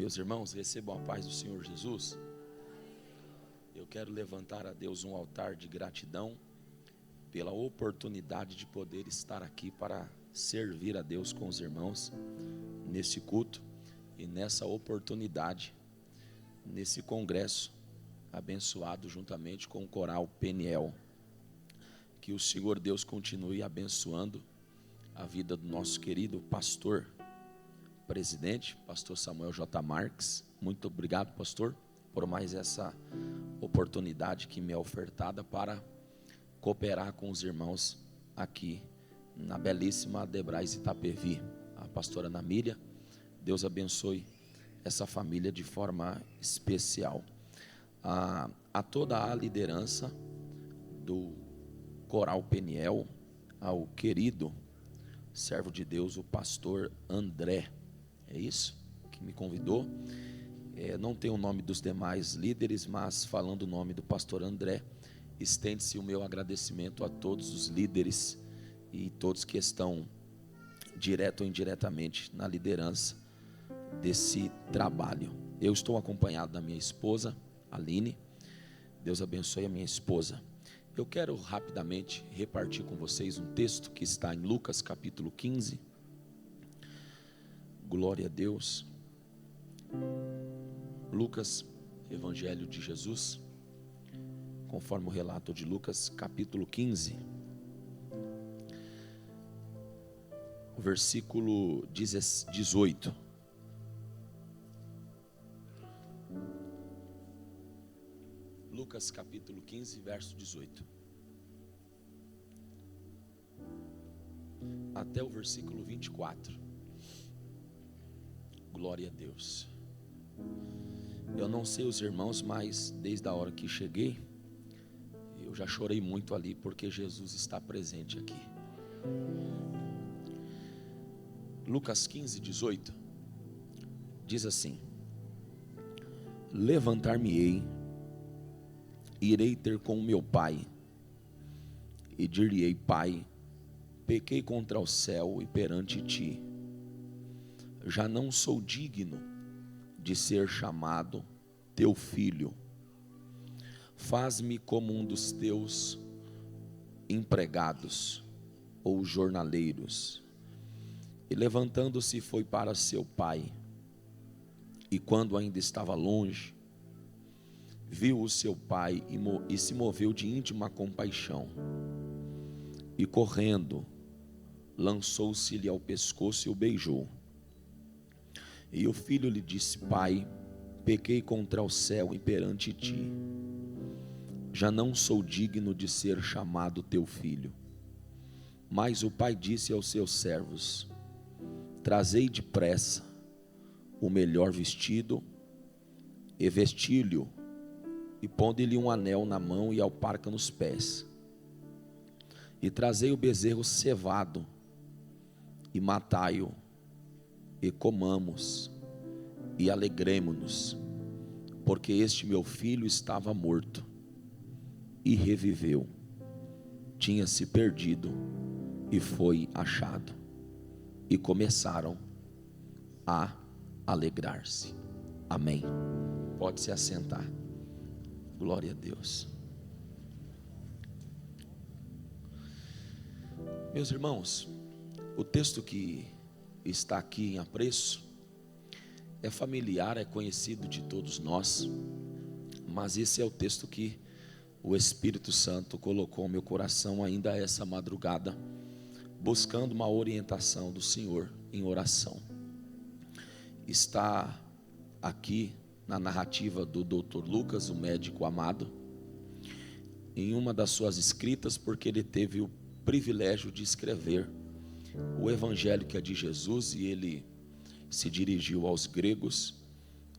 Meus irmãos, recebam a paz do Senhor Jesus. Eu quero levantar a Deus um altar de gratidão pela oportunidade de poder estar aqui para servir a Deus com os irmãos nesse culto e nessa oportunidade, nesse congresso abençoado juntamente com o coral Peniel. Que o Senhor Deus continue abençoando a vida do nosso querido pastor presidente, pastor Samuel J. Marques. Muito obrigado, pastor, por mais essa oportunidade que me é ofertada para cooperar com os irmãos aqui na belíssima Adebrais Itapevi. A pastora Ana Mília, Deus abençoe essa família de forma especial. A toda a liderança do coral Peniel, ao querido servo de Deus, o pastor André, é isso que me convidou. Não tenho o nome dos demais líderes, mas falando o nome do pastor André, estende-se o meu agradecimento a todos os líderes e todos que estão direto ou indiretamente na liderança desse trabalho. Eu estou acompanhado da minha esposa Aline. Deus abençoe a minha esposa. Eu quero rapidamente repartir com vocês um texto que está em Lucas capítulo 15. Glória a Deus. Lucas, Evangelho de Jesus, conforme o relato de Lucas capítulo 15, o versículo 18. Lucas capítulo 15, verso 18 até o versículo 24. Glória a Deus. Eu não sei os irmãos, mas desde a hora que cheguei, eu já chorei muito ali, porque Jesus está presente aqui. Lucas 15, 18 diz assim: levantar-me-ei, irei ter com meu pai, e dir-lhe-ei: Pai, pequei contra o céu e perante ti, já não sou digno de ser chamado teu filho, faz-me como um dos teus empregados ou jornaleiros. E levantando-se foi para seu pai, e quando ainda estava longe, viu o seu pai e se moveu de íntima compaixão, e correndo, lançou-se-lhe ao pescoço e o beijou. E o filho lhe disse: Pai, pequei contra o céu e perante ti, já não sou digno de ser chamado teu filho. Mas o pai disse aos seus servos: trazei depressa o melhor vestido, e vesti-lhe, e ponde-lhe um anel na mão e alparca nos pés. E trazei o bezerro cevado, e matai-o, e comamos, e alegremo-nos, porque este meu filho estava morto, e reviveu, tinha se perdido, e foi achado. E começaram a alegrar-se. Amém. Pode se assentar. Glória a Deus. Meus irmãos, o texto que está aqui em apreço é familiar, é conhecido de todos nós, mas esse é o texto que o Espírito Santo colocou no meu coração ainda essa madrugada, buscando uma orientação do Senhor em oração. Está aqui na narrativa do Dr. Lucas, o médico amado, em uma das suas escritas, porque ele teve o privilégio de escrever o Evangelho que é de Jesus, e ele se dirigiu aos gregos,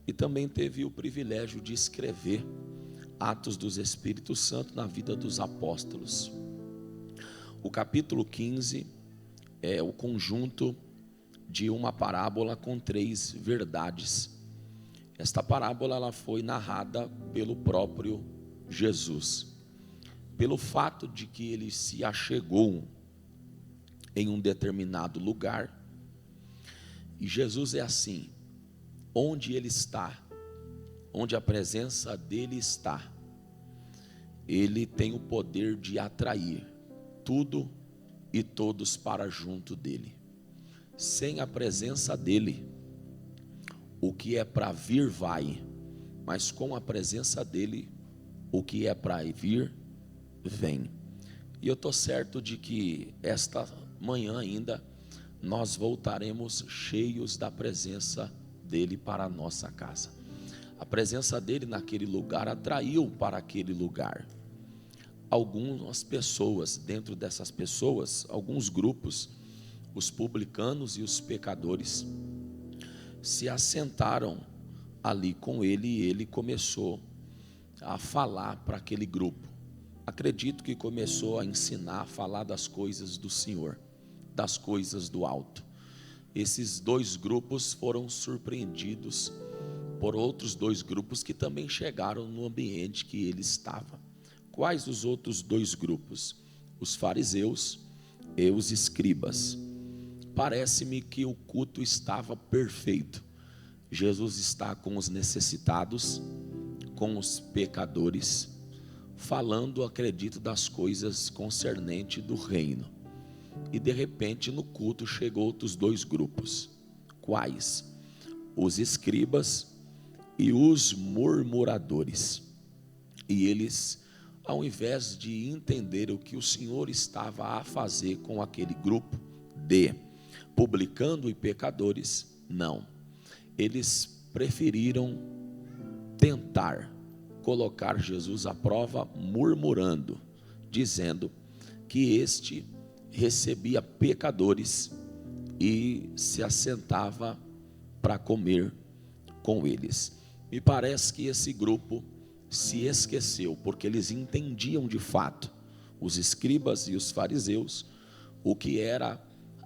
e também teve o privilégio de escrever Atos dos Espíritos Santo na vida dos apóstolos. O capítulo 15 é o conjunto de uma parábola com 3 verdades. Esta parábola ela foi narrada pelo próprio Jesus, pelo fato de que ele se achegou em um determinado lugar. E Jesus é assim: onde Ele está, onde a presença dEle está, Ele tem o poder de atrair tudo e todos para junto dEle. Sem a presença dEle, o que é para vir vai, mas com a presença dEle, o que é para vir, vem. E eu estou certo de que esta manhã ainda nós voltaremos cheios da presença dEle para a nossa casa. A presença dEle naquele lugar atraiu para aquele lugar algumas pessoas. Dentro dessas pessoas, alguns grupos, os publicanos e os pecadores, se assentaram ali com ele, e ele começou a falar para aquele grupo. Acredito que começou a ensinar, a falar das coisas do Senhor, das coisas do alto. Esses dois grupos foram surpreendidos por outros dois grupos que também chegaram no ambiente que ele estava. Quais os outros dois grupos? Os fariseus e os escribas. Parece-me que o culto estava perfeito. Jesus está com os necessitados, com os pecadores, falando, acredito, das coisas concernentes do reino. E de repente no culto chegou outros dois grupos. Quais? Os escribas e os murmuradores. E eles, ao invés de entender o que o Senhor estava a fazer com aquele grupo de publicano e pecadores, não. Eles preferiram tentar colocar Jesus à prova, murmurando, dizendo que este recebia pecadores e se assentava para comer com eles. Me parece que esse grupo se esqueceu, porque eles entendiam de fato, os escribas e os fariseus, o que era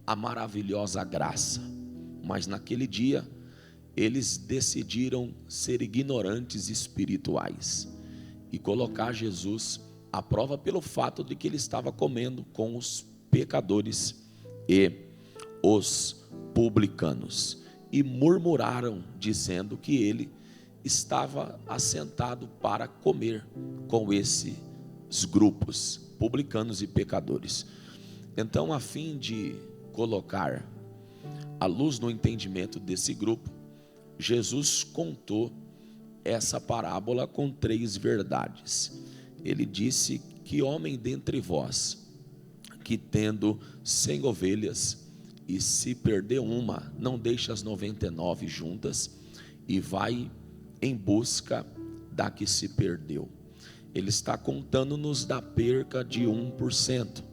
a maravilhosa graça. Mas naquele dia eles decidiram ser ignorantes espirituais e colocar Jesus à prova pelo fato de que ele estava comendo com os pecadores e os publicanos, e murmuraram, dizendo que ele estava assentado para comer com esses grupos, publicanos e pecadores. Então, a fim de colocar a luz no entendimento desse grupo, Jesus contou essa parábola com 3 verdades. Ele disse: que homem dentre vós, que tendo 100 ovelhas, e se perder uma, não deixa as 99 juntas, e vai em busca da que se perdeu. Ele está contando-nos da perca de 1%,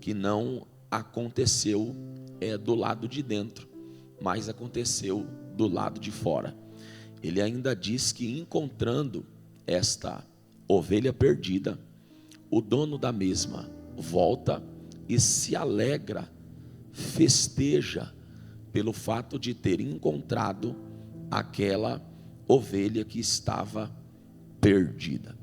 que não aconteceu do lado de dentro, mas aconteceu do lado de fora. Ele ainda diz que, encontrando esta ovelha perdida, o dono da mesma volta e se alegra, festeja pelo fato de ter encontrado aquela ovelha que estava perdida.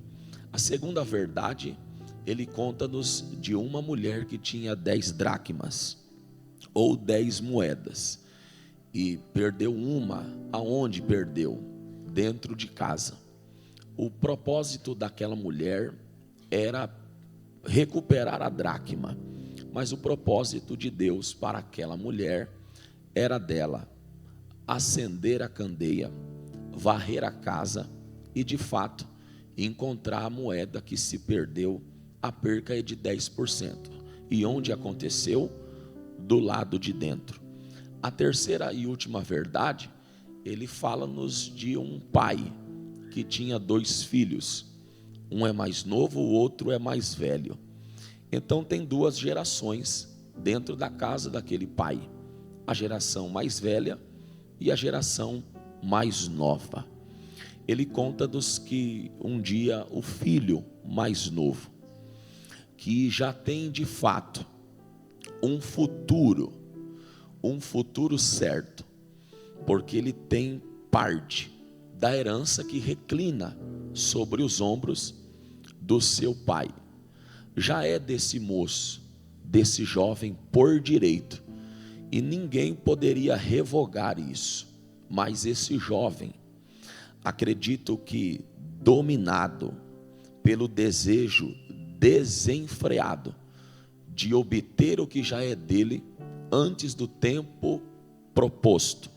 A segunda verdade, ele conta-nos de uma mulher que tinha 10 dracmas, ou 10 moedas, e perdeu uma. Aonde perdeu? Dentro de casa. O propósito daquela mulher era recuperar a dracma, mas o propósito de Deus para aquela mulher era dela acender a candeia, varrer a casa e, de fato, encontrar a moeda que se perdeu. A perca é de 10%. E onde aconteceu? Do lado de dentro. A terceira e última verdade, ele fala-nos de um pai que tinha 2 filhos. Um é mais novo, o outro é mais velho. Então tem 2 gerações dentro da casa daquele pai: a geração mais velha e a geração mais nova. Ele conta-nos que um dia o filho mais novo, que já tem de fato um futuro certo, porque ele tem parte da herança que reclina sobre os ombros do seu pai. Já é desse moço, desse jovem por direito, e ninguém poderia revogar isso. Mas esse jovem, acredito que dominado pelo desejo desenfreado de obter o que já é dele antes do tempo proposto.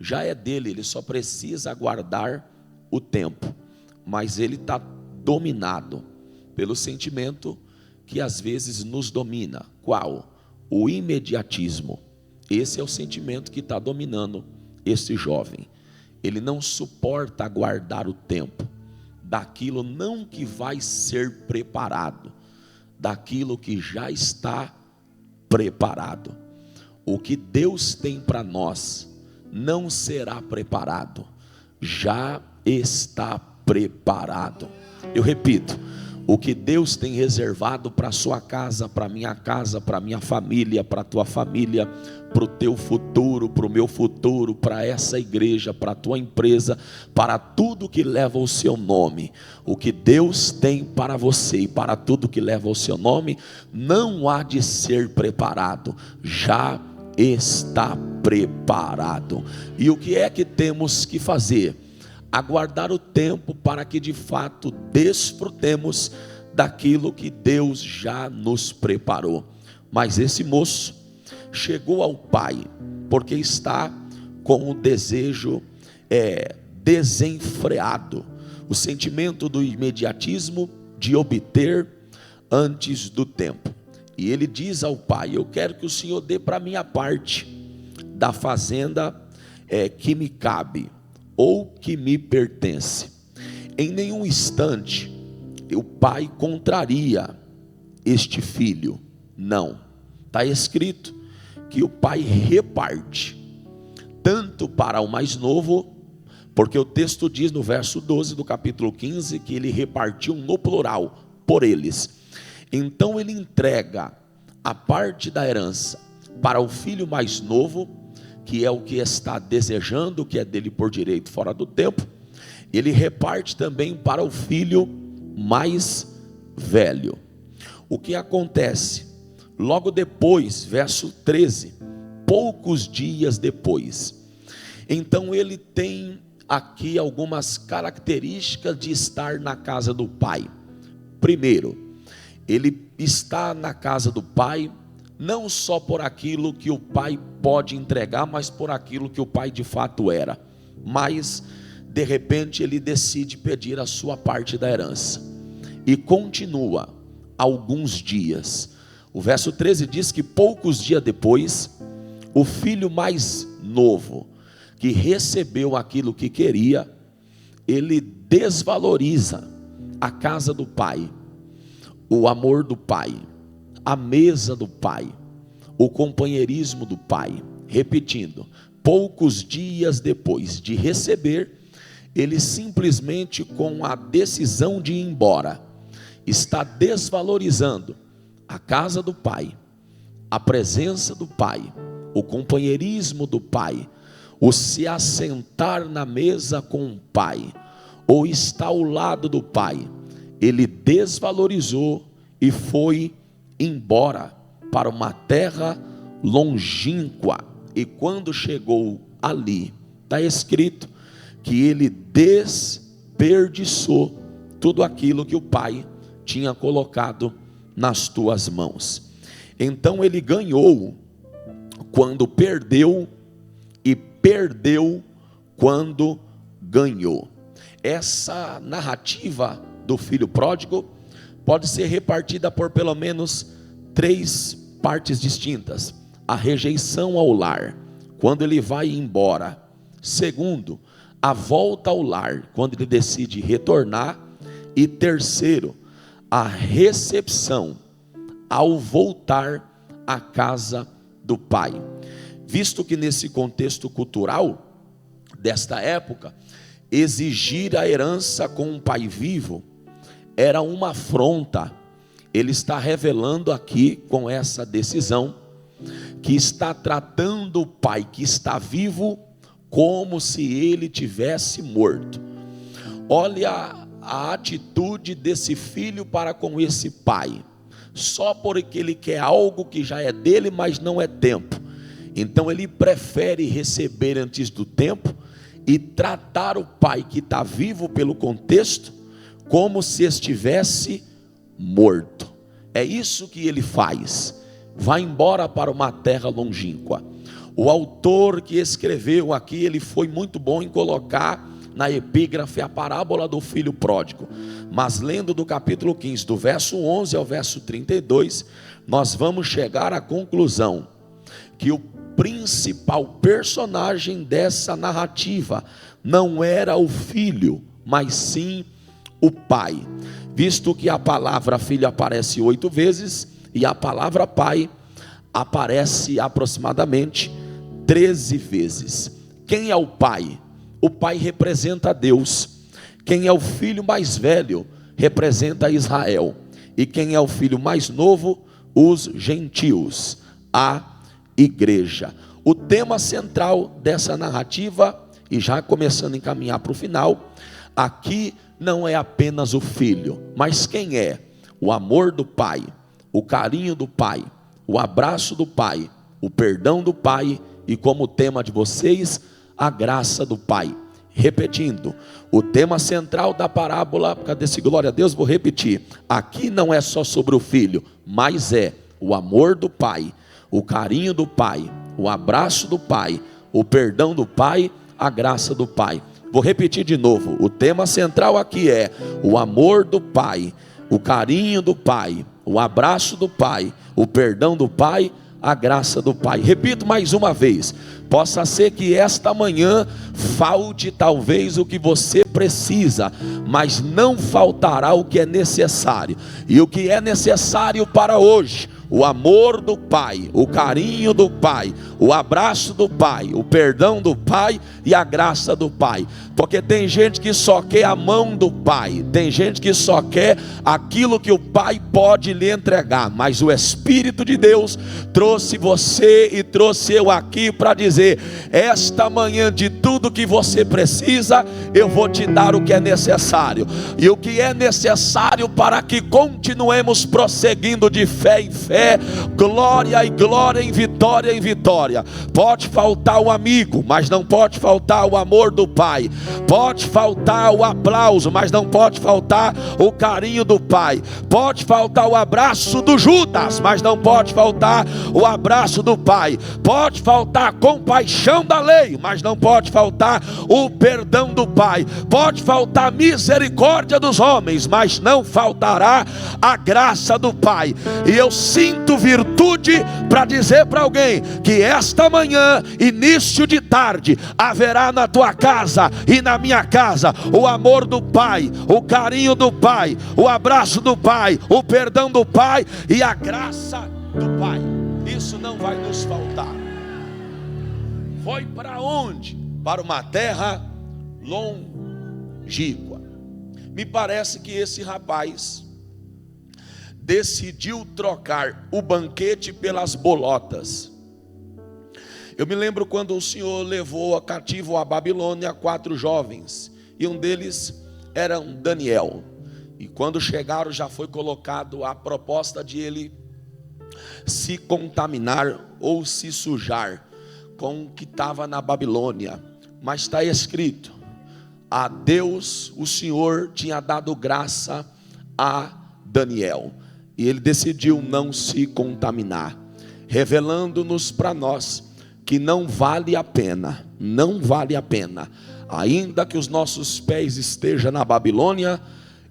Já é dele, ele só precisa aguardar o tempo. Mas ele está dominado pelo sentimento que às vezes nos domina. Qual? O imediatismo. Esse é o sentimento que está dominando esse jovem. Ele não suporta aguardar o tempo daquilo não que vai ser preparado, daquilo que já está preparado. O que Deus tem para nós não será preparado, já está preparado. Eu repito, o que Deus tem reservado para a sua casa, para a minha família, para a tua família, para o teu futuro, para o meu futuro, para essa igreja, para a tua empresa, para tudo que leva o seu nome. O que Deus tem para você e para tudo que leva o seu nome, não há de ser preparado, já está preparado. E o que é que temos que fazer? Aguardar o tempo para que de fato desfrutemos daquilo que Deus já nos preparou. Mas esse moço chegou ao pai porque está com o desejo desenfreado, o sentimento do imediatismo de obter antes do tempo. E ele diz ao pai: eu quero que o senhor dê para minha parte da fazenda que me cabe ou que me pertence. Em nenhum instante o pai contraria este filho, não. Está escrito que o pai reparte, tanto para o mais novo, porque o texto diz no verso 12 do capítulo 15, que ele repartiu no plural, por eles. Então ele entrega a parte da herança para o filho mais novo, que é o que está desejando, que é dele por direito fora do tempo. Ele reparte também para o filho mais velho. O que acontece? Logo depois, verso 13, poucos dias depois, então ele tem aqui algumas características de estar na casa do pai. Primeiro, ele está na casa do pai, não só por aquilo que o pai pode entregar, mas por aquilo que o pai de fato era. Mas, de repente, ele decide pedir a sua parte da herança. E continua alguns dias. O verso 13 diz que poucos dias depois, o filho mais novo, que recebeu aquilo que queria, ele desvaloriza a casa do pai, o amor do pai, a mesa do pai, o companheirismo do pai. Repetindo, poucos dias depois de receber, ele simplesmente, com a decisão de ir embora, está desvalorizando a casa do pai, a presença do pai, o companheirismo do pai, o se assentar na mesa com o pai, ou estar ao lado do pai. Ele desvalorizou e foi embora para uma terra longínqua. E quando chegou ali, está escrito que ele desperdiçou tudo aquilo que o pai tinha colocado nas tuas mãos. Então ele ganhou quando perdeu e perdeu quando ganhou. Essa narrativa do filho pródigo pode ser repartida por pelo menos 3 partes distintas. A rejeição ao lar, quando ele vai embora. Segundo, a volta ao lar, quando ele decide retornar. E terceiro, a recepção ao voltar à casa do pai. Visto que nesse contexto cultural desta época, exigir a herança com um pai vivo era uma afronta. Ele está revelando aqui com essa decisão que está tratando o pai que está vivo como se ele tivesse morto. Olha a atitude desse filho para com esse pai, só porque ele quer algo que já é dele, mas não é tempo. Então ele prefere receber antes do tempo e tratar o pai que está vivo pelo contexto como se estivesse morto. É isso que ele faz. Vai embora para uma terra longínqua. O autor que escreveu aqui, ele foi muito bom em colocar na epígrafe a parábola do filho pródigo. Mas lendo do capítulo 15, do verso 11 ao verso 32, nós vamos chegar à conclusão que o principal personagem dessa narrativa não era o filho, mas sim o pai. Visto que a palavra filho aparece 8 vezes e a palavra pai aparece aproximadamente 13 vezes. Quem é o pai? O pai representa Deus. Quem é o filho mais velho representa Israel. E quem é o filho mais novo? Os gentios, a igreja. O tema central dessa narrativa, e já começando a encaminhar para o final, aqui não é apenas o filho, mas quem é? O amor do pai, o carinho do pai, o abraço do pai, o perdão do pai e, como tema de vocês, a graça do pai. Repetindo, o tema central da parábola, cadê esse glória a Deus? Vou repetir, aqui não é só sobre o filho, mas é o amor do pai, o carinho do pai, o abraço do pai, o perdão do pai, a graça do pai. Vou repetir de novo, o tema central aqui é o amor do pai, o carinho do pai, o abraço do pai, o perdão do pai, a graça do pai. Repito mais uma vez, possa ser que esta manhã falte talvez o que você precisa, mas não faltará o que é necessário. E o que é necessário para hoje? O amor do pai, o carinho do pai, o abraço do pai, o perdão do pai e a graça do pai. Porque tem gente que só quer a mão do pai, tem gente que só quer aquilo que o pai pode lhe entregar, mas o Espírito de Deus trouxe você e trouxe eu aqui para dizer: esta manhã, de tudo que você precisa, eu vou te dar o que é necessário. E o que é necessário para que continuemos prosseguindo de fé em fé, glória e glória, em vitória em vitória. Pode faltar o amigo, mas não pode faltar o amor do pai. Pode faltar o aplauso, mas não pode faltar o carinho do pai. Pode faltar o abraço do Judas, mas não pode faltar o abraço do pai. Pode faltar a compaixão da lei, mas não pode faltar o perdão do pai. Pode faltar a misericórdia dos homens, mas não faltará a graça do pai. E eu sinto virtude para dizer para alguém que esta manhã, início de tarde, haverá na tua casa e na minha casa o amor do pai, o carinho do pai, o abraço do pai, o perdão do pai e a graça do pai. Isso não vai nos faltar. Foi para onde? Para uma terra longínqua. Me parece que esse rapaz decidiu trocar o banquete pelas bolotas. Eu me lembro quando o Senhor levou a cativo à Babilônia 4 jovens, e um deles era um Daniel. E quando chegaram, já foi colocado a proposta de ele se contaminar ou se sujar com o que estava na Babilônia. Mas está escrito: a Deus o Senhor tinha dado graça a Daniel, e ele decidiu não se contaminar, revelando-nos para nós que não vale a pena, ainda que os nossos pés estejam na Babilônia,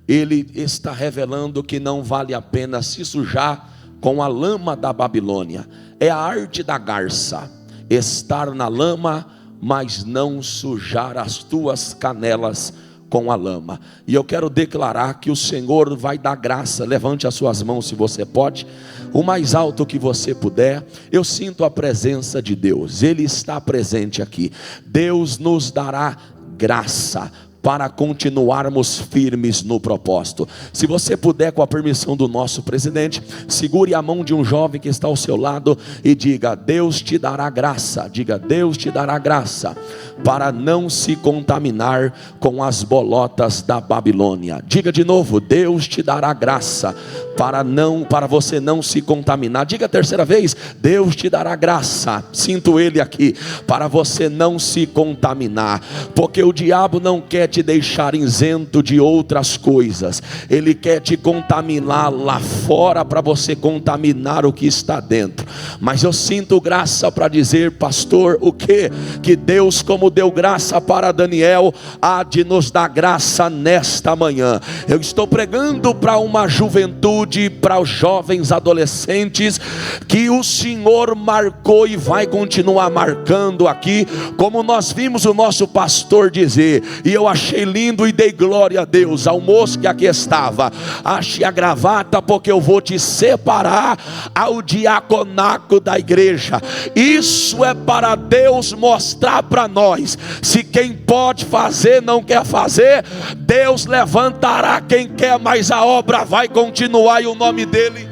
ele está revelando que não vale a pena se sujar com a lama da Babilônia. É a arte da garça, estar na lama, mas não sujar as tuas canelas com a lama. E eu quero declarar que o Senhor vai dar graça. Levante as suas mãos se você pode, o mais alto que você puder. Eu sinto a presença de Deus, Ele está presente aqui. Deus nos dará graça para continuarmos firmes no propósito. Se você puder, com a permissão do nosso presidente, segure a mão de um jovem que está ao seu lado e diga: Deus te dará graça. Diga: Deus te dará graça para não se contaminar com as bolotas da Babilônia. Diga de novo: Deus te dará graça para você não se contaminar. Diga a terceira vez: Deus te dará graça, sinto Ele aqui, para você não se contaminar, porque o diabo não quer te deixar isento de outras coisas, ele quer te contaminar lá fora, para você contaminar o que está dentro. Mas eu sinto graça para dizer, pastor, o que? Que Deus, como deu graça para Daniel, há de nos dar graça nesta manhã. Eu estou pregando para uma juventude, para os jovens adolescentes, que o Senhor marcou e vai continuar marcando aqui, como nós vimos o nosso pastor dizer, e eu achei lindo e dei glória a Deus. Ao moço que aqui estava, ache a gravata, porque eu vou te separar ao diaconato da igreja. Isso é para Deus mostrar para nós, se quem pode fazer não quer fazer, Deus levantará quem quer, mas a obra vai continuar e o nome dele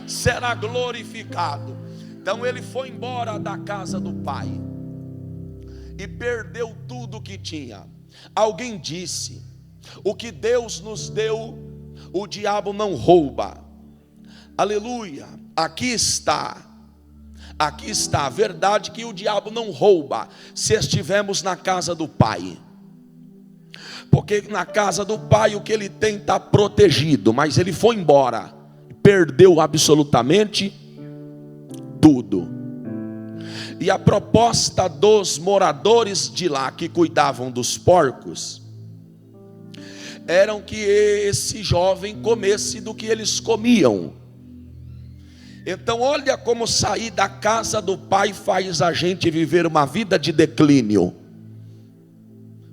será glorificado. Então ele foi embora da casa do pai e perdeu tudo que tinha. Alguém disse: o que Deus nos deu, o diabo não rouba. Aleluia. Aqui está a verdade, que o diabo não rouba se estivermos na casa do pai, porque na casa do pai o que ele tem está protegido. Mas ele foi embora, perdeu absolutamente tudo. E a proposta dos moradores de lá, que cuidavam dos porcos, eram que esse jovem comesse do que eles comiam. Então olha como sair da casa do pai faz a gente viver uma vida de declínio,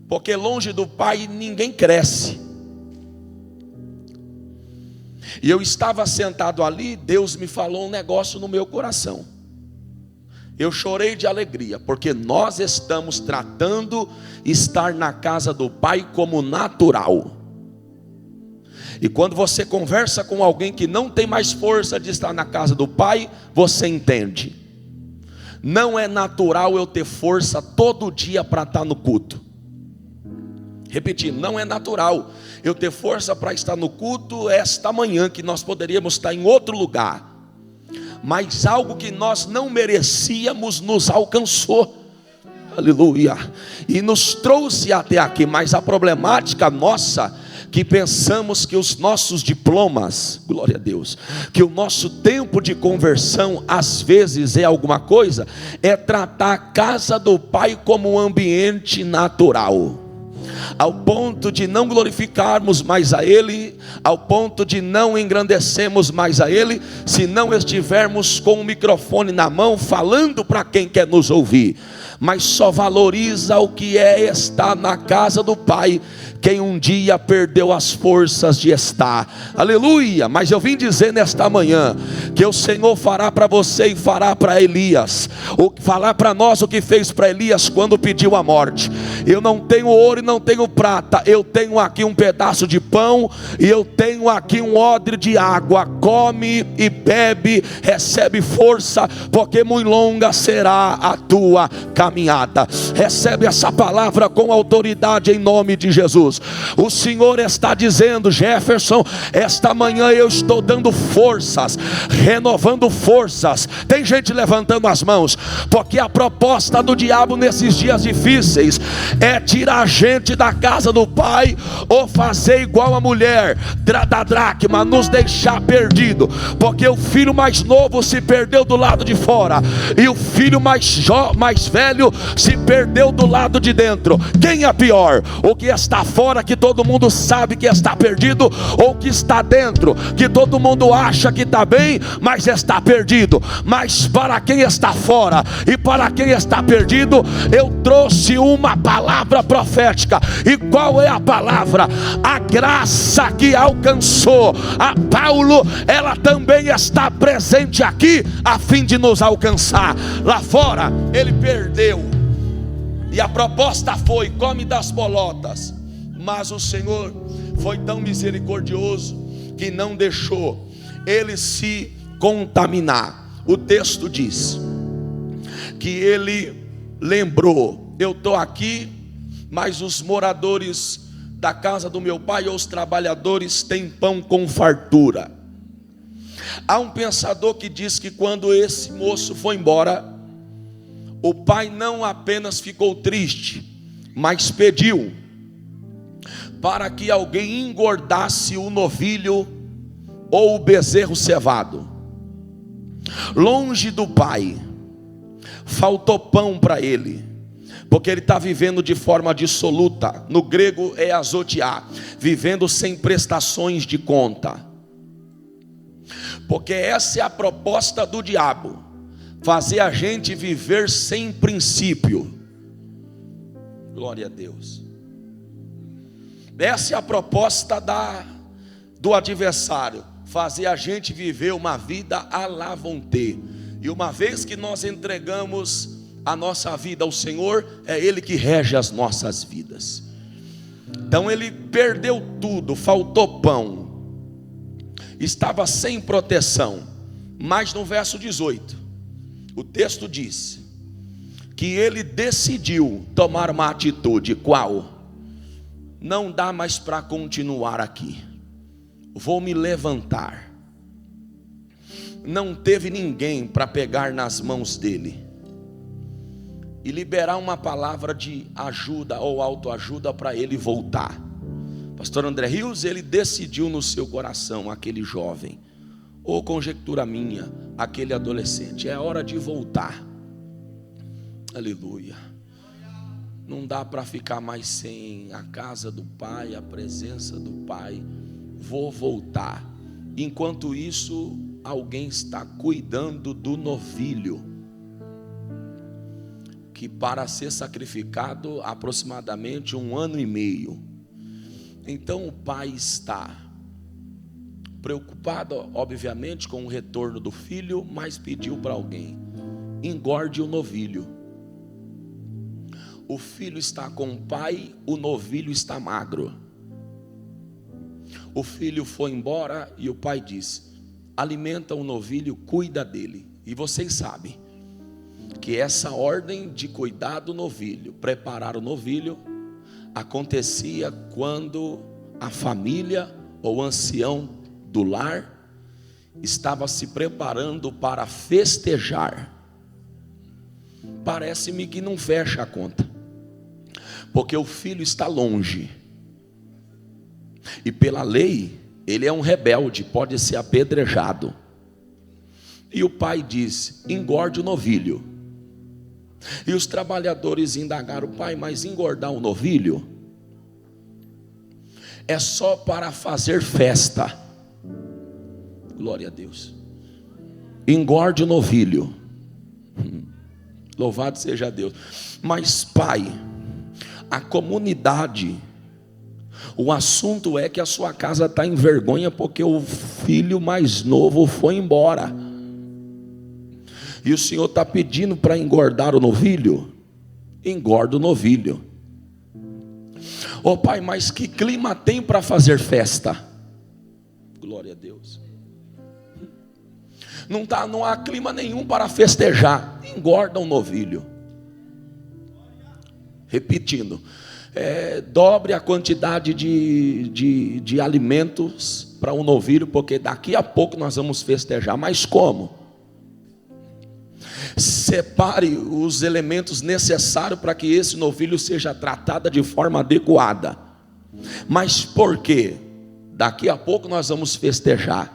porque longe do pai ninguém cresce. E eu estava sentado ali, Deus me falou um negócio no meu coração. Eu chorei de alegria, porque nós estamos tratando estar na casa do pai como natural. E quando você conversa com alguém que não tem mais força de estar na casa do pai, você entende. Não é natural eu ter força todo dia para estar no culto. Repetindo, não é natural eu ter força para estar no culto esta manhã, que nós poderíamos estar em outro lugar. Mas algo que nós não merecíamos nos alcançou. Aleluia. E nos trouxe até aqui. Mas a problemática nossa, que pensamos que os nossos diplomas, glória a Deus, que o nosso tempo de conversão às vezes é alguma coisa, é tratar a casa do pai como um ambiente natural, ao ponto de não glorificarmos mais a Ele, ao ponto de não engrandecermos mais a Ele, se não estivermos com o microfone na mão, falando para quem quer nos ouvir. Mas só valoriza o que é estar na casa do Pai quem um dia perdeu as forças de estar. Aleluia. Mas eu vim dizer nesta manhã que o Senhor fará para você e fará para Elias, falar para nós o que fez para Elias quando pediu a morte. Eu não tenho ouro e não tenho prata, eu tenho aqui um pedaço de pão e eu tenho aqui um odre de água. Come e bebe, recebe força, porque muito longa será a tua caminhada. Recebe essa palavra com autoridade em nome de Jesus. O Senhor está dizendo: Jefferson, esta manhã eu estou dando forças, renovando forças. Tem gente levantando as mãos, porque a proposta do diabo nesses dias difíceis é tirar a gente da casa do pai, ou fazer igual a mulher da dracma, nos deixar perdido, porque o filho mais novo se perdeu do lado de fora, e o filho mais velho se perdeu do lado de dentro. Quem é pior? O que está fora, que todo mundo sabe que está perdido, ou que está dentro, que todo mundo acha que está bem, mas está perdido? Mas para quem está fora e para quem está perdido, eu trouxe uma palavra profética. E qual é a palavra? A graça que alcançou a Paulo, ela também está presente aqui, a fim de nos alcançar. Lá fora ele perdeu, e a proposta foi: come das bolotas. Mas o Senhor foi tão misericordioso que não deixou ele se contaminar. O texto diz que ele lembrou: eu estou aqui, mas os moradores da casa do meu pai os trabalhadores têm pão com fartura. Há um pensador que diz que quando esse moço foi embora, o pai não apenas ficou triste, mas pediu para que alguém engordasse o novilho ou o bezerro cevado. Longe do pai, faltou pão para ele, porque ele está vivendo de forma dissoluta. No grego é azotiá, vivendo sem prestações de conta. Porque essa é a proposta do diabo, fazer a gente viver sem princípio. Glória a Deus. Essa é a proposta do adversário, fazer a gente viver uma vida à la vontade. E uma vez que nós entregamos a nossa vida ao Senhor, é Ele que rege as nossas vidas. Então ele perdeu tudo, faltou pão, estava sem proteção. Mas no verso 18, o texto diz que ele decidiu tomar uma atitude. Qual? Não dá mais para continuar aqui, vou me levantar. Não teve ninguém para pegar nas mãos dele e liberar uma palavra de ajuda ou autoajuda para ele voltar. Pastor André Rios, ele decidiu no seu coração, aquele jovem, ou conjectura minha, aquele adolescente, é hora de voltar. Aleluia. Não dá para ficar mais sem a casa do pai, a presença do pai. Vou voltar. Enquanto isso, alguém está cuidando do novilho, que para ser sacrificado aproximadamente 1 ano e meio. Então o pai está preocupado, obviamente, com o retorno do filho, mas pediu para alguém: engorde o novilho. O filho está com o pai, o novilho está magro. O filho foi embora e o pai disse: alimenta o novilho, cuida dele. E vocês sabem que essa ordem de cuidar do novilho, preparar o novilho, acontecia quando a família ou o ancião do lar estava se preparando para festejar. Parece-me que não fecha a conta, porque o filho está longe, e pela lei ele é um rebelde, pode ser apedrejado. E o pai disse: engorde o novilho. E os trabalhadores indagaram: pai, mas engordar o novilho é só para fazer festa. Glória a Deus. Engorde o novilho. Louvado seja Deus. Mas pai, a comunidade, o assunto é que a sua casa está em vergonha porque o filho mais novo foi embora. E o Senhor está pedindo para engordar o novilho. Engorda o novilho. Ô pai, mas que clima tem para fazer festa? Glória a Deus. Não há clima nenhum para festejar. Engorda um novilho. Repetindo, dobre a quantidade de alimentos para um novilho, porque daqui a pouco nós vamos festejar. Mas como? Separe os elementos necessários para que esse novilho seja tratado de forma adequada. Mas por quê? Daqui a pouco nós vamos festejar.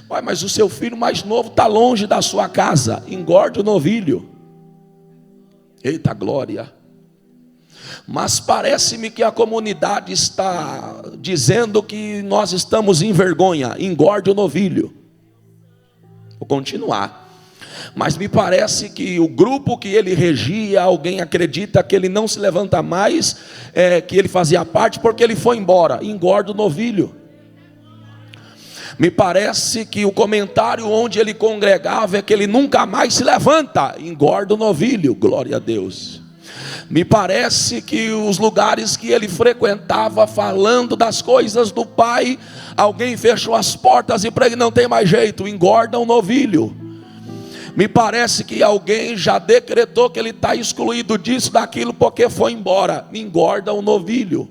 Pai, mas o seu filho mais novo está longe da sua casa. Engorde o novilho. Eita glória. Mas parece-me que a comunidade está dizendo que nós estamos em vergonha. Engorde o novilho. Vou continuar. Mas me parece que o grupo que ele regia, alguém acredita que ele não se levanta mais, que ele fazia parte porque ele foi embora. Engorda o novilho. Me parece que o comentário onde ele congregava é que ele nunca mais se levanta. Engorda o novilho. Glória a Deus. Me parece que os lugares que ele frequentava falando das coisas do pai, alguém fechou as portas e para ele não tem mais jeito. Engorda o novilho. Me parece que alguém já decretou que ele está excluído disso, daquilo, porque foi embora. Engorda o novilho.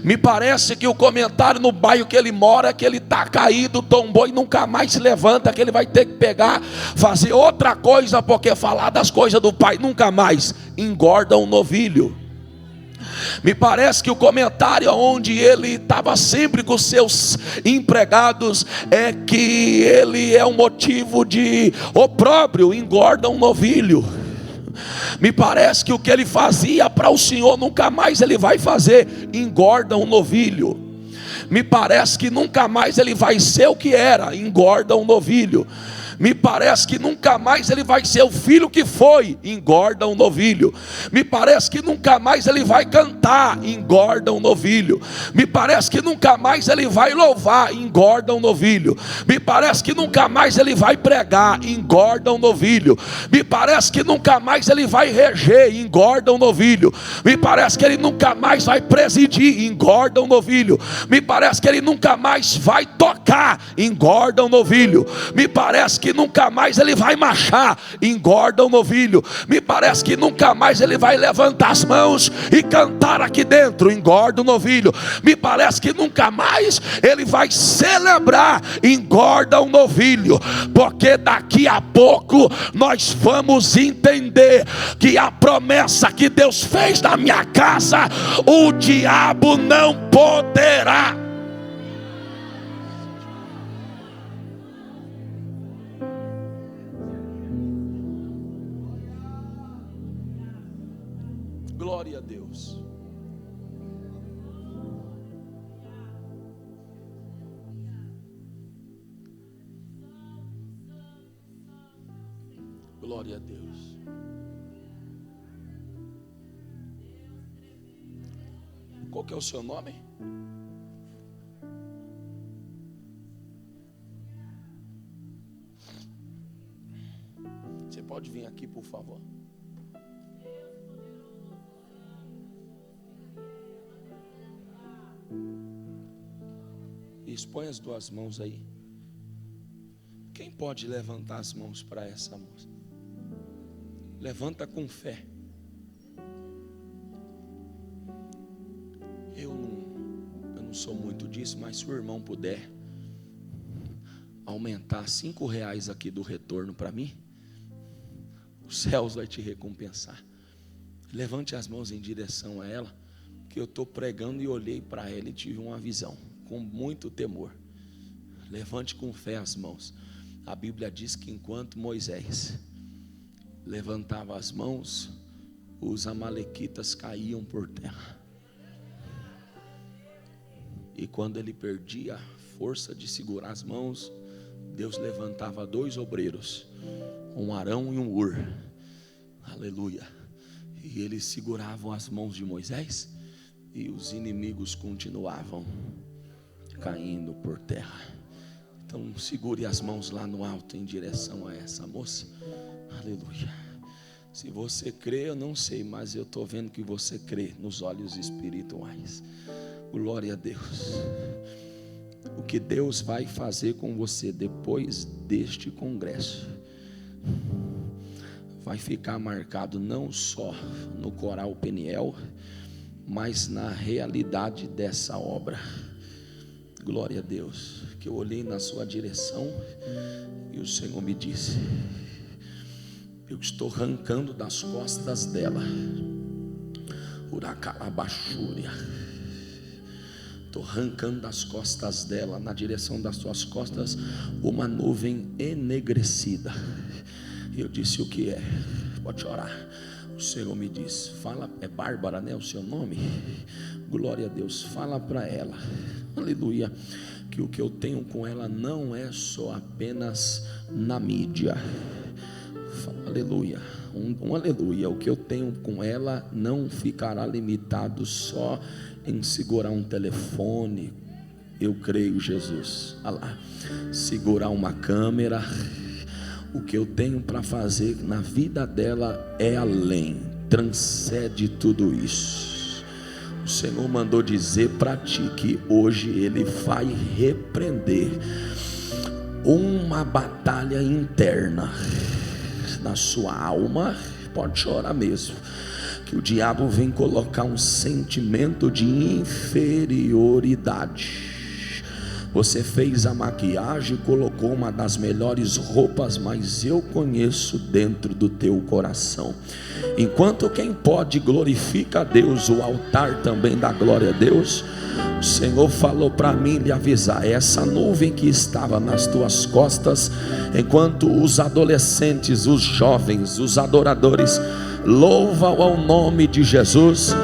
Me parece que o comentário no bairro que ele mora é que ele está caído, tombou e nunca mais se levanta, que ele vai ter que pegar, fazer outra coisa, porque falar das coisas do pai nunca mais engorda um novilho. Me parece que o comentário onde ele estava sempre com seus empregados é que ele é um motivo de opróbrio, engorda um novilho. Me parece que o que ele fazia para o Senhor nunca mais ele vai fazer, engorda um novilho. Me parece que nunca mais ele vai ser o que era, engorda um novilho. Me parece que nunca mais ele vai ser o filho que foi, engorda um novilho. Me parece que nunca mais ele vai cantar, engorda um novilho. Me parece que nunca mais ele vai louvar, engorda um novilho. Me parece que nunca mais ele vai pregar, engorda um novilho. Me parece que nunca mais ele vai reger, engorda um novilho. Me parece que ele nunca mais vai presidir, engorda um novilho. Me parece que ele nunca mais vai tocar, engorda um novilho. Me parece que nunca mais ele vai marchar, engorda um novilho. Me parece que nunca mais ele vai levantar as mãos e cantar aqui dentro, engorda um novilho. Me parece que nunca mais ele vai celebrar, engorda um novilho. Porque daqui a pouco nós vamos entender que a promessa que Deus fez na minha casa, o diabo não poderá. Glória a Deus. Glória a Deus. Qual que é o seu nome? Você pode vir aqui, por favor? Expõe as duas mãos aí. Quem pode levantar as mãos para essa moça? Levanta com fé. Eu não sou muito disso, mas se o irmão puder aumentar R$5 aqui do retorno para mim, os céus vai te recompensar. Levante as mãos em direção a ela, que eu estou pregando e olhei para ela e tive uma visão, com muito temor. Levante com fé as mãos. A Bíblia diz que enquanto Moisés levantava as mãos, os amalequitas caíam por terra. E quando ele perdia a força de segurar as mãos, Deus levantava 2 obreiros, um Arão e um Ur. Aleluia. E eles seguravam as mãos de Moisés e os inimigos continuavam caindo por terra. Então segure as mãos lá no alto em direção a essa moça. Aleluia. Se você crê, eu não sei, mas eu estou vendo que você crê nos olhos espirituais. Glória a Deus. O que Deus vai fazer com você depois deste congresso vai ficar marcado não só no Coral Peniel, mas na realidade dessa obra. Glória a Deus. Que eu olhei na sua direção e o Senhor me disse: eu estou arrancando das costas dela, Uracalabachúria. Estou arrancando das costas dela, na direção das suas costas, uma nuvem enegrecida. Eu disse: o que é? Pode orar. O Senhor me disse: fala, é Bárbara, né, o seu nome? Glória a Deus. Fala para ela, aleluia, que o que eu tenho com ela não é só apenas na mídia. Aleluia, um aleluia. O que eu tenho com ela não ficará limitado só em segurar um telefone. Eu creio, Jesus. Olha lá, segurar uma câmera. O que eu tenho para fazer na vida dela é além, transcende tudo isso. O Senhor mandou dizer para ti que hoje Ele vai repreender uma batalha interna na sua alma. Pode chorar mesmo. que o diabo vem colocar um sentimento de inferioridade. Você fez a maquiagem, colocou uma das melhores roupas, mas eu conheço dentro do teu coração. Enquanto quem pode glorifica a Deus, o altar também dá glória a Deus. O Senhor falou para mim lhe avisar: essa nuvem que estava nas tuas costas, enquanto os adolescentes, os jovens, os adoradores louvam ao nome de Jesus,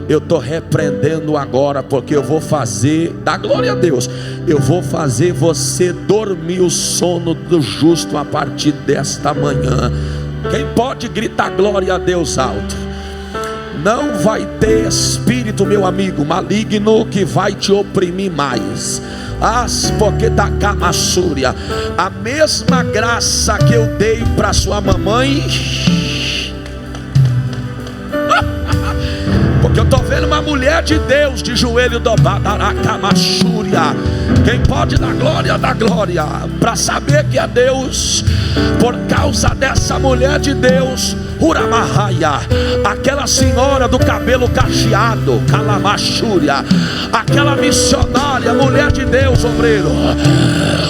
eu estou repreendendo agora, porque eu vou fazer, dá glória a Deus, eu vou fazer você dormir o sono do justo a partir desta manhã. Quem pode gritar glória a Deus alto? Não vai ter espírito, meu amigo, maligno que vai te oprimir mais. Porque da camassúria, a mesma graça que eu dei para sua mamãe, porque eu estou vendo uma mulher de Deus de joelho dobrado, aracamassúria. Quem pode dar glória, para saber que é Deus. Por causa dessa mulher de Deus, Uramahaya, aquela senhora do cabelo cacheado, Calamachúria, aquela missionária, mulher de Deus, obreiro,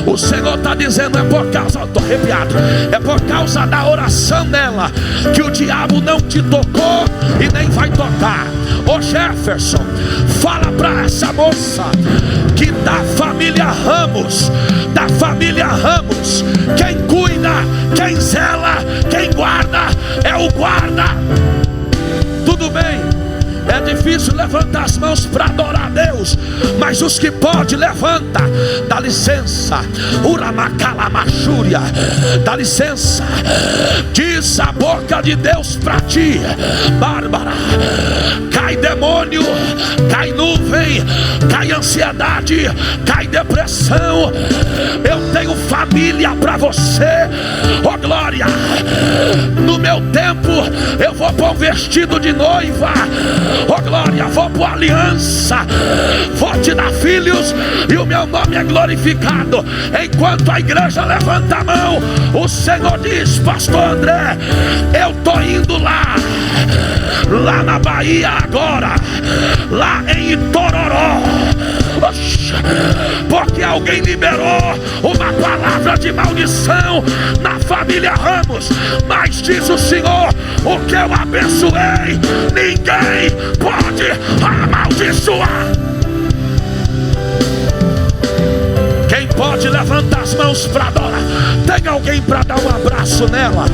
o Senhor está dizendo: é por causa, estou arrepiado, é por causa da oração dela que o diabo não te tocou e nem vai tocar. Ô Jefferson, fala para essa moça que da família Ramos, quem cuida, quem zela, quem guarda é o guarda. Tudo bem, é difícil levantar as mãos para adorar a Deus, mas os que podem, levanta. Dá licença, Uramakalamachúria, dá licença. Diz a boca de Deus para ti, Bárbara: cai demônio, cai nuvem, cai ansiedade, cai depressão. Eu tenho família para você, ó glória. No meu tempo eu vou pôr um vestido de noiva, ó glória, vou pôr aliança, vou te dar filhos e o meu nome é glorificado. Enquanto a igreja levanta a mão, o Senhor diz: pastor André, eu estou indo lá na Bahia agora, lá em Itororó, porque alguém liberou uma palavra de maldição na família Ramos. Mas diz o Senhor: o que eu abençoei, ninguém pode amaldiçoar. Quem pode levantar as mãos para adorar? Tem alguém para dar um abraço nela?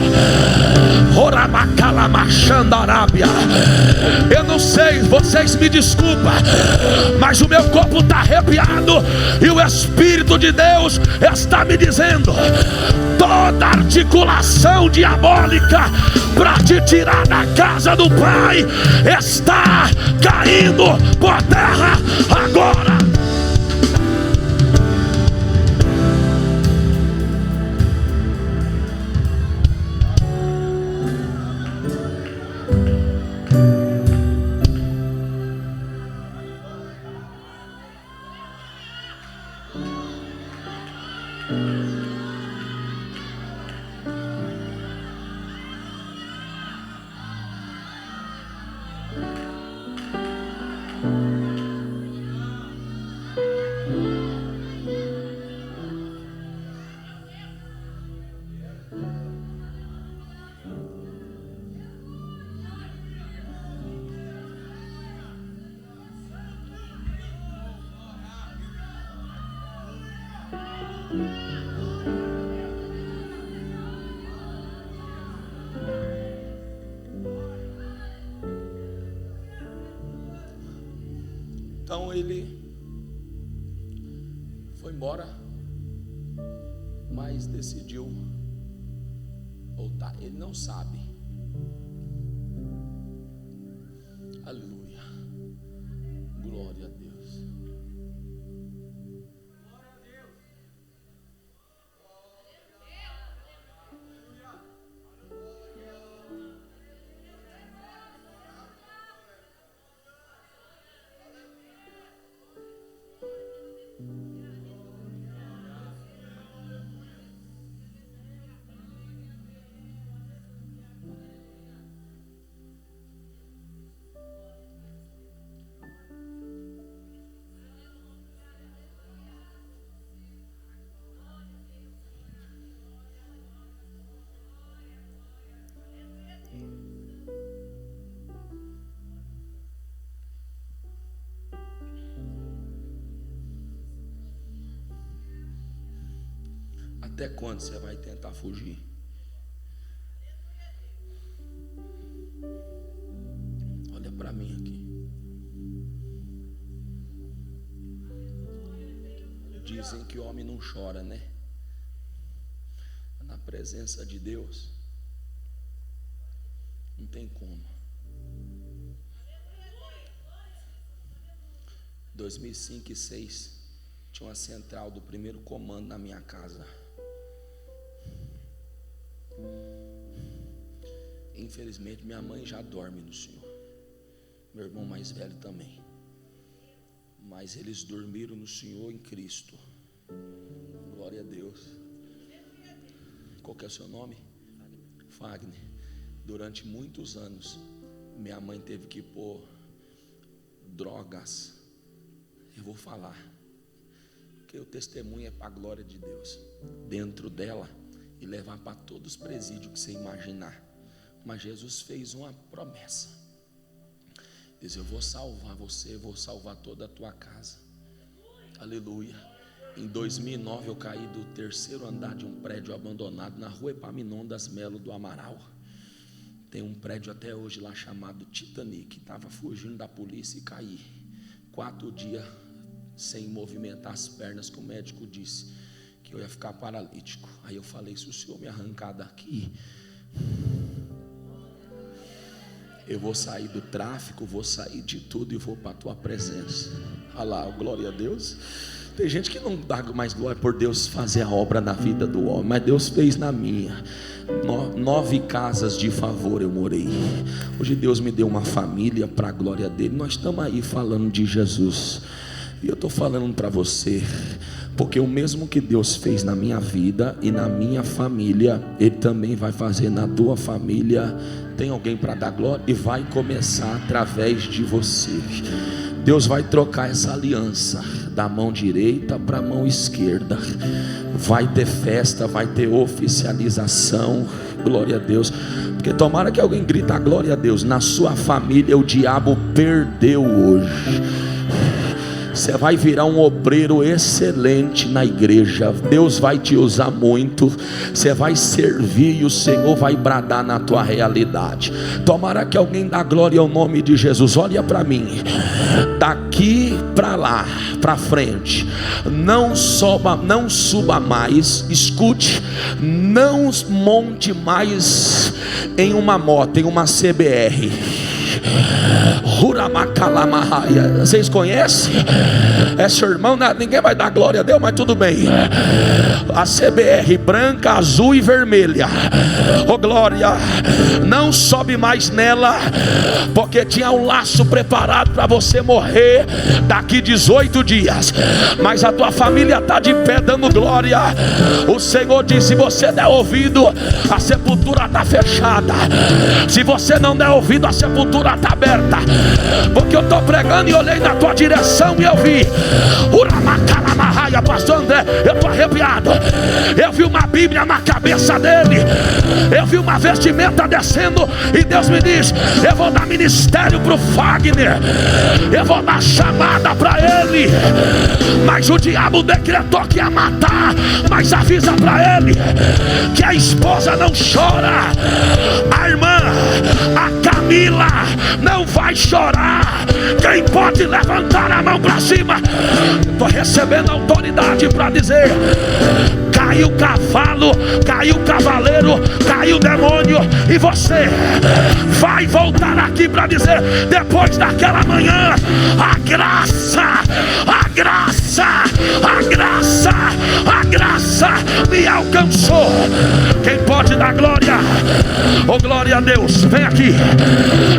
Arábia. Eu não sei, vocês me desculpam, mas o meu corpo está arrepiado e o Espírito de Deus está me dizendo: toda articulação diabólica para te tirar da casa do Pai está caindo por terra agora. Então ele foi embora, mas decidiu voltar. Ele não sabe. Aleluia. Glória a Deus. Até quando você vai tentar fugir? Olha para mim aqui. Dizem que o homem não chora, né? Na presença de Deus não tem como. 2005 e 2006 tinha uma central do primeiro comando na minha casa. Infelizmente minha mãe já dorme no Senhor, meu irmão mais velho também, mas eles dormiram no Senhor em Cristo. Glória a Deus. Qual que é o seu nome? Fagner. Durante muitos anos minha mãe teve que pôr drogas. Eu vou falar, porque o testemunho é para a glória de Deus, dentro dela, e levar para todos os presídios que você imaginar. Mas Jesus fez uma promessa. Diz: eu vou salvar você, vou salvar toda a tua casa. Aleluia. Em 2009 eu caí do 3º andar de um prédio abandonado na rua Epaminondas Melo do Amaral. Tem um prédio até hoje lá chamado Titanic. Estava fugindo da polícia e caí. 4 dias sem movimentar as pernas, que o médico disse que eu ia ficar paralítico. Aí eu falei: se o Senhor me arrancar daqui, eu vou sair do tráfico, vou sair de tudo e vou para a tua presença. Olha lá, glória a Deus. Tem gente que não dá mais glória por Deus fazer a obra na vida do homem, mas Deus fez na minha. 9 casas de favor eu morei. Hoje Deus me deu uma família para a glória dele. Nós estamos aí falando de Jesus. E eu estou falando para você, porque o mesmo que Deus fez na minha vida e na minha família, Ele também vai fazer na tua família. Tem alguém para dar glória? E vai começar através de você. Deus vai trocar essa aliança da mão direita para a mão esquerda. Vai ter festa, vai ter oficialização. Glória a Deus. Porque tomara que alguém grita glória a Deus. Na sua família o diabo perdeu hoje. Você vai virar um obreiro excelente na igreja. Deus vai te usar muito. Você vai servir e o Senhor vai bradar na tua realidade. Tomara que alguém dá glória ao nome de Jesus. Olha para mim. Daqui para lá, para frente, não suba mais. Escute, não monte mais em uma moto, em uma CBR. Vocês conhecem? É seu irmão, ninguém vai dar glória a Deus, mas tudo bem. A CBR branca, azul e vermelha. Oh glória. Não sobe mais nela, porque tinha um laço preparado para você morrer daqui 18 dias. Mas a tua família está de pé dando glória. O Senhor disse: se você der ouvido, a sepultura está fechada. Se você não der ouvido, a sepultura está aberta. Porque eu estou pregando e olhei na tua direção e eu vi Pastor André, eu estou arrepiado. Eu vi uma Bíblia na cabeça dele. Eu vi uma vestimenta descendo. E Deus me diz: eu vou dar ministério para o Fagner. Eu vou dar chamada para ele. Mas o diabo decretou que ia matar. Mas avisa para ele que a esposa não chora. A irmã, a Camila, não vai chorar. Quem pode levantar a mão para cima? Estou recebendo autoridade para dizer: caiu o cavalo, caiu o cavaleiro, caiu o demônio. E você vai voltar aqui para dizer: depois daquela manhã, a graça, a graça, a graça, a graça me alcançou. Quem pode dar glória? Oh glória a Deus. Vem aqui,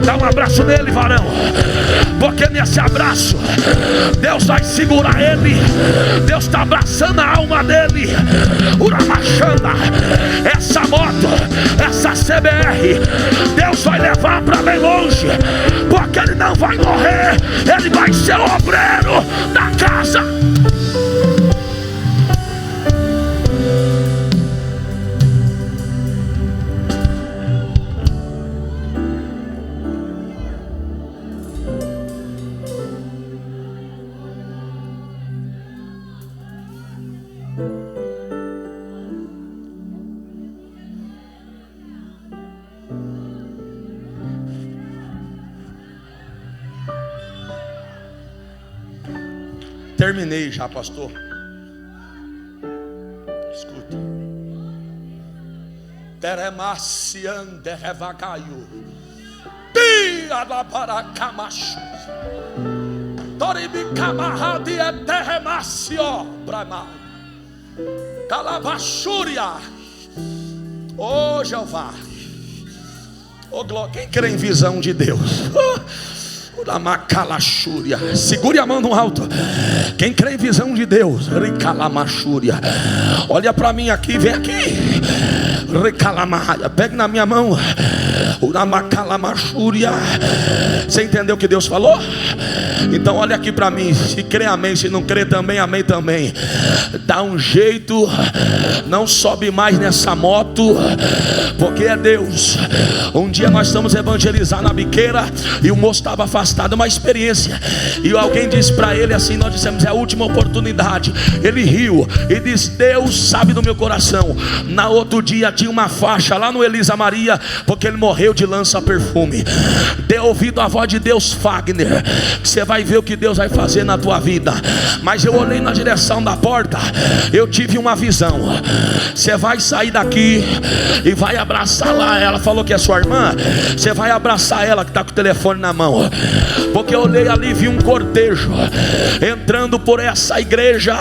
dá um abraço nele, varão. Porque nesse abraço Deus vai segurar ele. Deus está abraçando a alma dele. Uramachanda, essa moto, essa CBR, Deus vai levar para bem longe. Porque ele não vai morrer, ele vai ser o obreiro da casa. terminei já, pastor. Escuta. Teremacian derevagaio. Tia da baracamachu. Toribicamahadi é teremacio. Brahma. Calabachúria. Ô Jeová. Ô glória. Quem crê em visão de Deus? Segure a mão no alto. Quem crê em visão de Deus? Olha para mim aqui, vem aqui. Pegue na minha mão. Você entendeu o que Deus falou? Então olha aqui para mim. Se crê, amém. Se não crê também, amém também. Dá um jeito. Não sobe mais nessa moto, porque é Deus. Um dia nós estamos evangelizar na biqueira e o moço estava afastado, uma experiência. E alguém disse para ele assim, nós dissemos, é a última oportunidade. Ele riu e disse, Deus sabe do meu coração. Na outro dia tinha uma faixa lá no Elisa Maria, porque ele morreu de lança-perfume. Dê ouvido à voz de Deus, Fagner, que você vai ver o que Deus vai fazer na tua vida. Mas eu olhei na direção da porta, eu tive uma visão. Você vai sair daqui e vai abraçar lá. Ela falou que é sua irmã. Você vai abraçar ela que está com o telefone na mão. Porque eu olhei ali e vi um cortejo entrando por essa igreja.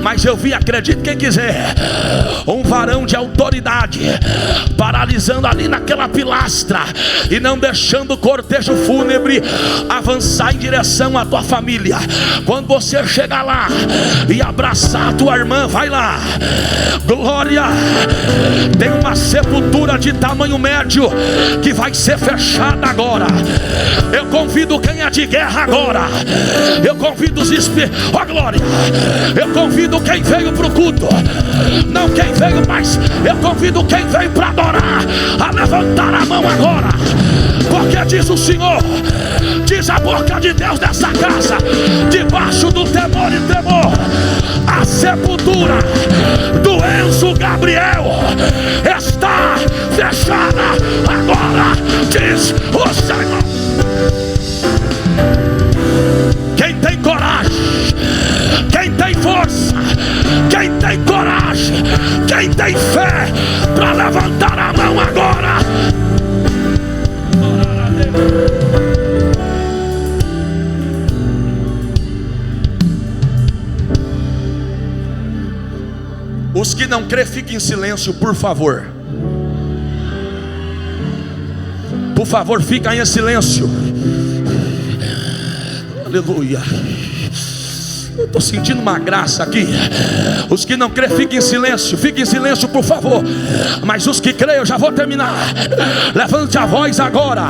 Mas eu vi, acredite quem quiser, um varão de autoridade paralisando ali naquela pilastra e não deixando o cortejo fúnebre avançar em direção à tua família. Quando você chegar lá e abraçar a tua irmã, vai lá. Glória. Tem uma sepultura de tamanho médio que vai ser fechada agora. Eu convido quem é de guerra agora. Eu convido os espíritos. Ó glória. Eu convido quem veio para o culto. Não quem veio mais. Eu convido quem veio para adorar a levantar a mão agora. Porque diz o Senhor, diz a boca de Deus nessa casa, debaixo do temor e tremor, a sepultura do Enzo Gabriel está fechada agora, diz o Senhor. Quem tem coragem, quem tem força, quem tem coragem, quem tem fé para levantar a mão agora. Os que não crê, fiquem em silêncio, por favor. Por favor, fiquem em silêncio. Aleluia. Eu estou sentindo uma graça aqui. Os que não crê, fiquem em silêncio, por favor. Mas os que creem, eu já vou terminar. Levante a voz agora.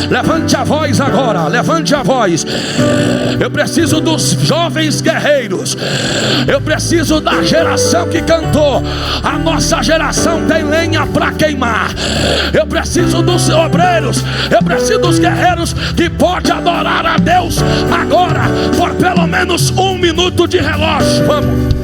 Levante a voz agora. Levante a voz. Eu preciso dos jovens guerreiros. Eu preciso da geração que cantou. A nossa geração tem lenha para queimar. Eu preciso dos obreiros. Eu preciso dos guerreiros que podem adorar a Deus agora, por pelo menos 1 minuto de relógio. Vamos.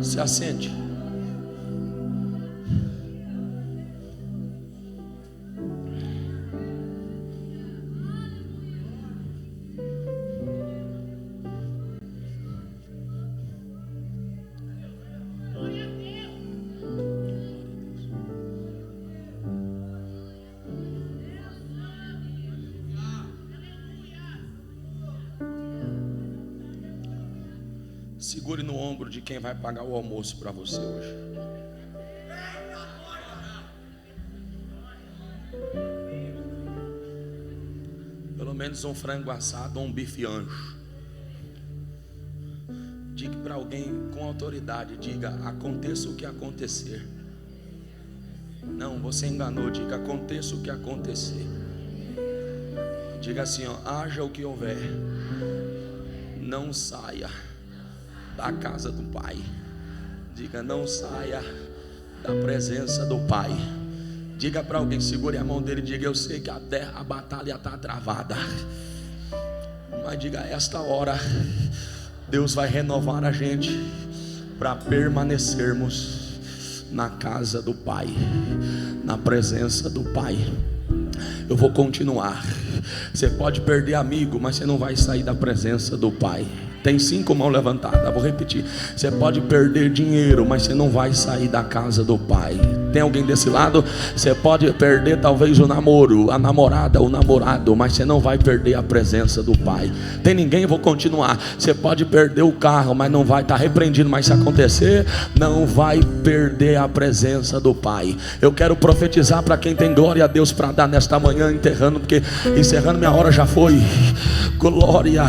Se acende. Segure no ombro de quem vai pagar o almoço para você hoje. Pelo menos um frango assado ou um bife ancho. Diga para alguém com autoridade, diga, aconteça o que acontecer. Não, você enganou, diga, aconteça o que acontecer. Diga assim, ó, haja o que houver. não saia da casa do Pai. Diga: não saia da presença do Pai. Diga para alguém, segure a mão dele e diga: eu sei que a batalha está travada, mas diga: esta hora Deus vai renovar a gente para permanecermos na casa do Pai, na presença do Pai. Eu vou continuar. Você pode perder amigo, mas você não vai sair da presença do Pai. Tem 5 mãos levantadas, vou repetir. Você pode perder dinheiro, mas você não vai sair da casa do Pai. Tem alguém desse lado? Você pode perder talvez o namoro, a namorada, o namorado, mas você não vai perder a presença do Pai. Tem ninguém? Vou continuar. Você pode perder o carro, mas não vai estar repreendido, mas se acontecer, não vai perder a presença do Pai. Eu quero profetizar para quem tem glória a Deus para dar nesta manhã, encerrando minha hora já foi. Glória.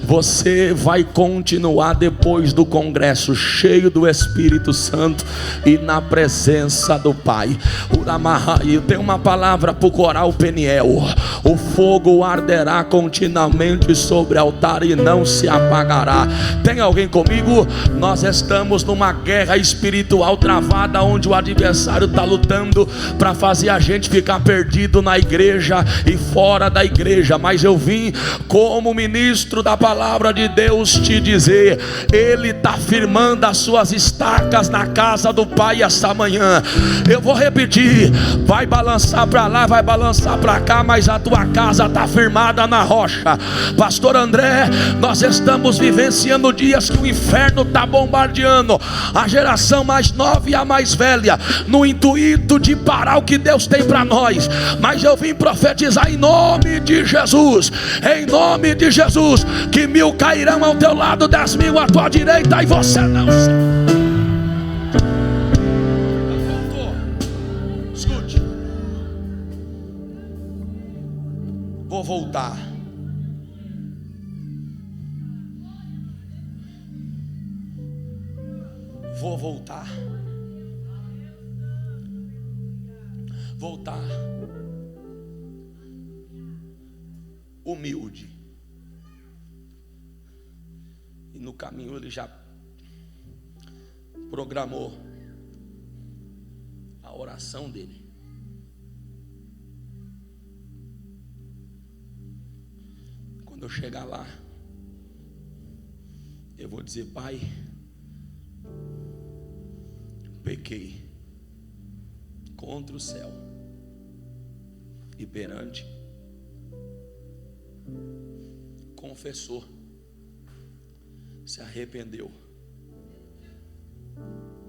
Você vai continuar depois do congresso cheio do Espírito Santo e na presença do Pai. Eu tenho uma palavra para o coral Peniel: o fogo arderá continuamente sobre o altar e não se apagará. Tem alguém comigo? Nós estamos numa guerra espiritual travada, onde o adversário está lutando para fazer a gente ficar perdido na igreja e fora da igreja. Mas eu vim como ministro da palavra de Deus te dizer: Ele está firmando as suas estacas na casa do Pai esta manhã. Eu vou repetir: vai balançar para lá, vai balançar para cá, mas a tua casa está firmada na rocha. Pastor André, nós estamos vivenciando dias que o inferno está bombardeando a geração mais nova e a mais velha, no intuito de parar o que Deus tem para nós. Mas eu vim profetizar em nome de Jesus, que 1000 cairão ao teu lado, 10.000 à tua direita, e você não sabe. Escute, vou voltar. Voltar humilde. E no caminho ele já programou a oração dele. Quando eu chegar lá, eu vou dizer: Pai, pequei contra o céu e perante. Confessou, se arrependeu.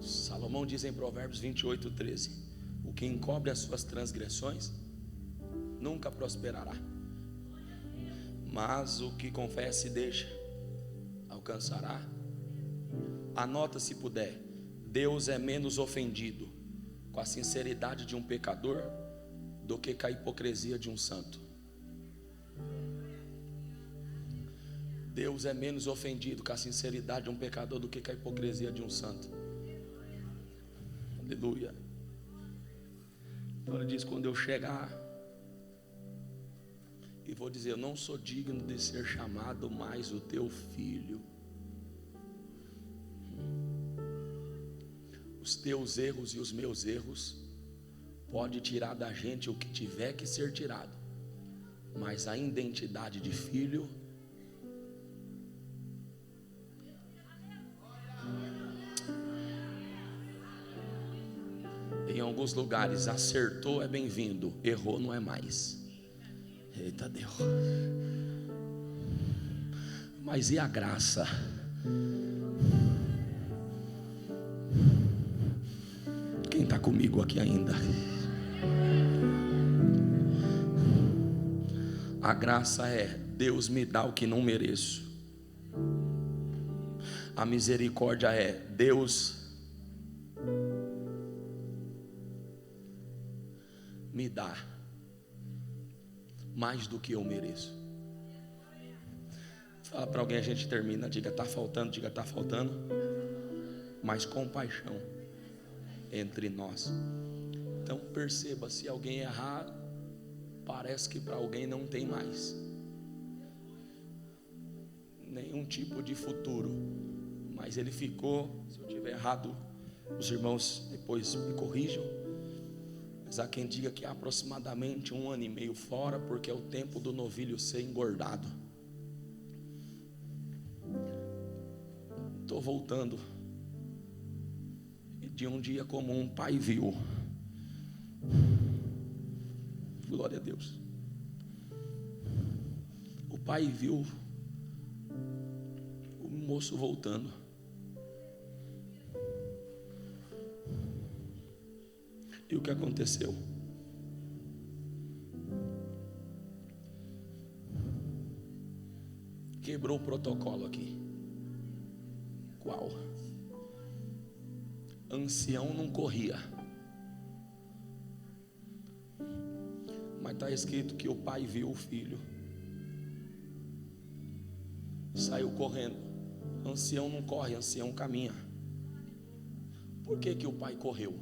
Salomão diz em Provérbios 28:13: o que encobre as suas transgressões nunca prosperará, mas o que confessa e deixa alcançará. Anota se puder: Deus é menos ofendido com a sinceridade de um pecador do que com a hipocrisia de um santo. Deus é menos ofendido com a sinceridade de um pecador do que com a hipocrisia de um santo. Aleluia. Então ele diz: quando eu chegar e vou dizer: eu não sou digno de ser chamado mais o teu filho. Os teus erros e os meus erros pode tirar da gente o que tiver que ser tirado, mas a identidade de filho, em alguns lugares acertou é bem-vindo, errou não é mais. Eita Deus. Mas e a graça? Quem está comigo aqui ainda? A graça é: Deus me dá o que não mereço. A misericórdia é: Deus me dá mais do que eu mereço. Fala para alguém, a gente termina, diga: está faltando, diga: está faltando mais compaixão entre nós. Então perceba, se alguém errar, parece que para alguém não tem mais algum tipo de futuro, mas ele ficou, se eu estiver errado, os irmãos depois me corrijam, mas há quem diga que há aproximadamente 1 ano e meio fora, porque é o tempo do novilho ser engordado. Estou voltando, e de um dia comum, um pai viu, glória a Deus, o pai viu o moço voltando. E o que aconteceu? Quebrou o protocolo aqui. Qual? Ancião não corria, mas está escrito que o pai viu o filho, saiu correndo. Ancião não corre, ancião caminha. Por que o pai correu?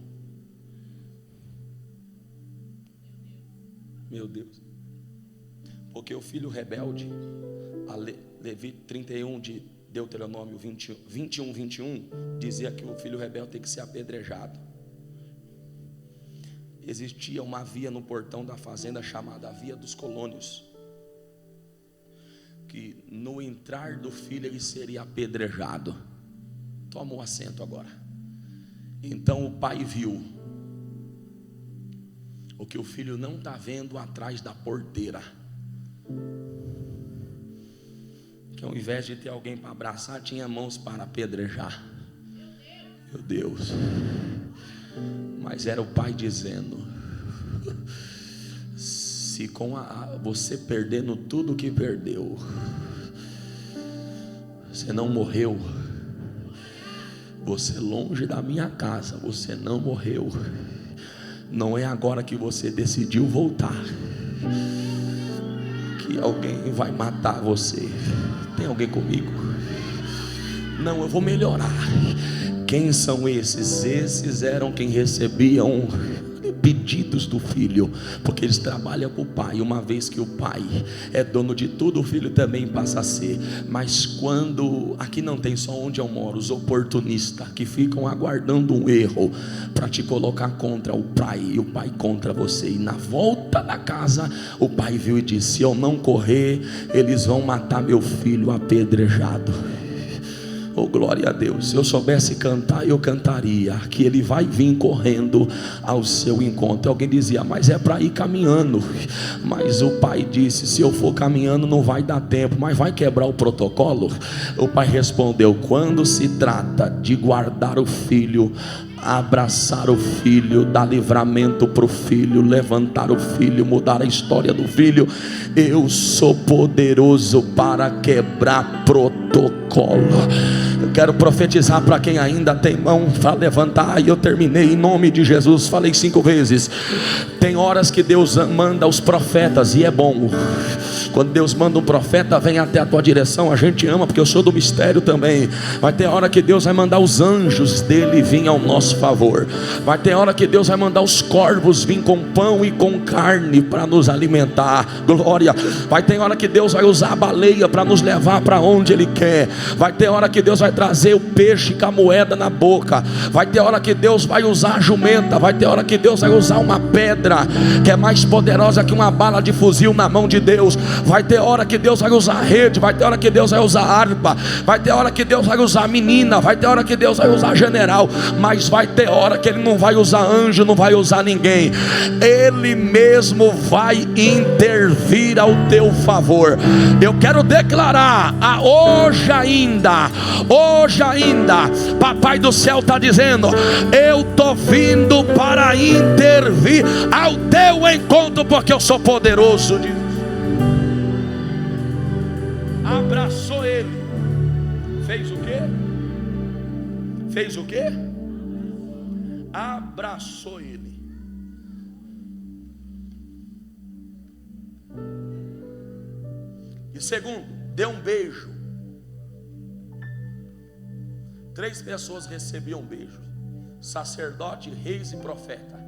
Meu Deus, porque o filho rebelde, Levítico 31 de Deuteronômio 21, dizia que o filho rebelde tem que ser apedrejado. Existia uma via no portão da fazenda chamada Via dos Colônios, que no entrar do filho ele seria apedrejado. Toma um assento agora. Então o pai viu o que o filho não está vendo atrás da porteira, que ao invés de ter alguém para abraçar, tinha mãos para apedrejar. Meu Deus. Mas era o pai dizendo: se com você perdendo tudo que perdeu, você não morreu, você longe da minha casa, você não morreu, não é agora que você decidiu voltar que alguém vai matar você. Tem alguém comigo? Não, eu vou melhorar. Quem são esses? Esses eram quem recebiam pedidos do filho, porque eles trabalham com o pai. Uma vez que o pai é dono de tudo, o filho também passa a ser. Mas quando, aqui não tem só onde eu moro, os oportunistas que ficam aguardando um erro para te colocar contra o pai, e o pai contra você. E na volta da casa, o pai viu e disse: se eu não correr, eles vão matar meu filho apedrejado. Oh, glória a Deus. Se eu soubesse cantar, eu cantaria que ele vai vir correndo ao seu encontro. Alguém dizia: mas é para ir caminhando. Mas o pai disse: se eu for caminhando não vai dar tempo, mas vai quebrar o protocolo. O pai respondeu: quando se trata de guardar o filho, abraçar o filho, dar livramento para o filho, levantar o filho, mudar a história do filho, eu sou poderoso para quebrar protocolo. Eu quero profetizar para quem ainda tem mão para levantar, e eu terminei em nome de Jesus. Falei 5 vezes. Tem horas que Deus manda os profetas, e é bom. Quando Deus manda um profeta, vem até a tua direção, a gente ama, porque eu sou do mistério também. Vai ter hora que Deus vai mandar os anjos dele vir ao nosso favor. Vai ter hora que Deus vai mandar os corvos vir com pão e com carne para nos alimentar. Glória. Vai ter hora que Deus vai usar a baleia para nos levar para onde Ele quer. Vai ter hora que Deus vai trazer o peixe com a moeda na boca. Vai ter hora que Deus vai usar a jumenta. Vai ter hora que Deus vai usar uma pedra que é mais poderosa que uma bala de fuzil na mão de Deus. Vai ter hora que Deus vai usar a rede. Vai ter hora que Deus vai usar a harpa. Vai ter hora que Deus vai usar a menina. Vai ter hora que Deus vai usar general. Mas vai ter hora que Ele não vai usar anjo, não vai usar ninguém. Ele mesmo vai intervir ao teu favor. Eu quero declarar hoje ainda, Papai do céu está dizendo: eu estou vindo para intervir ao teu encontro, porque eu sou poderoso. Abraçou ele. Fez o quê? Fez o quê? Abraçou ele. E segundo, deu um beijo. 3 pessoas recebiam beijo: sacerdote, reis e profeta.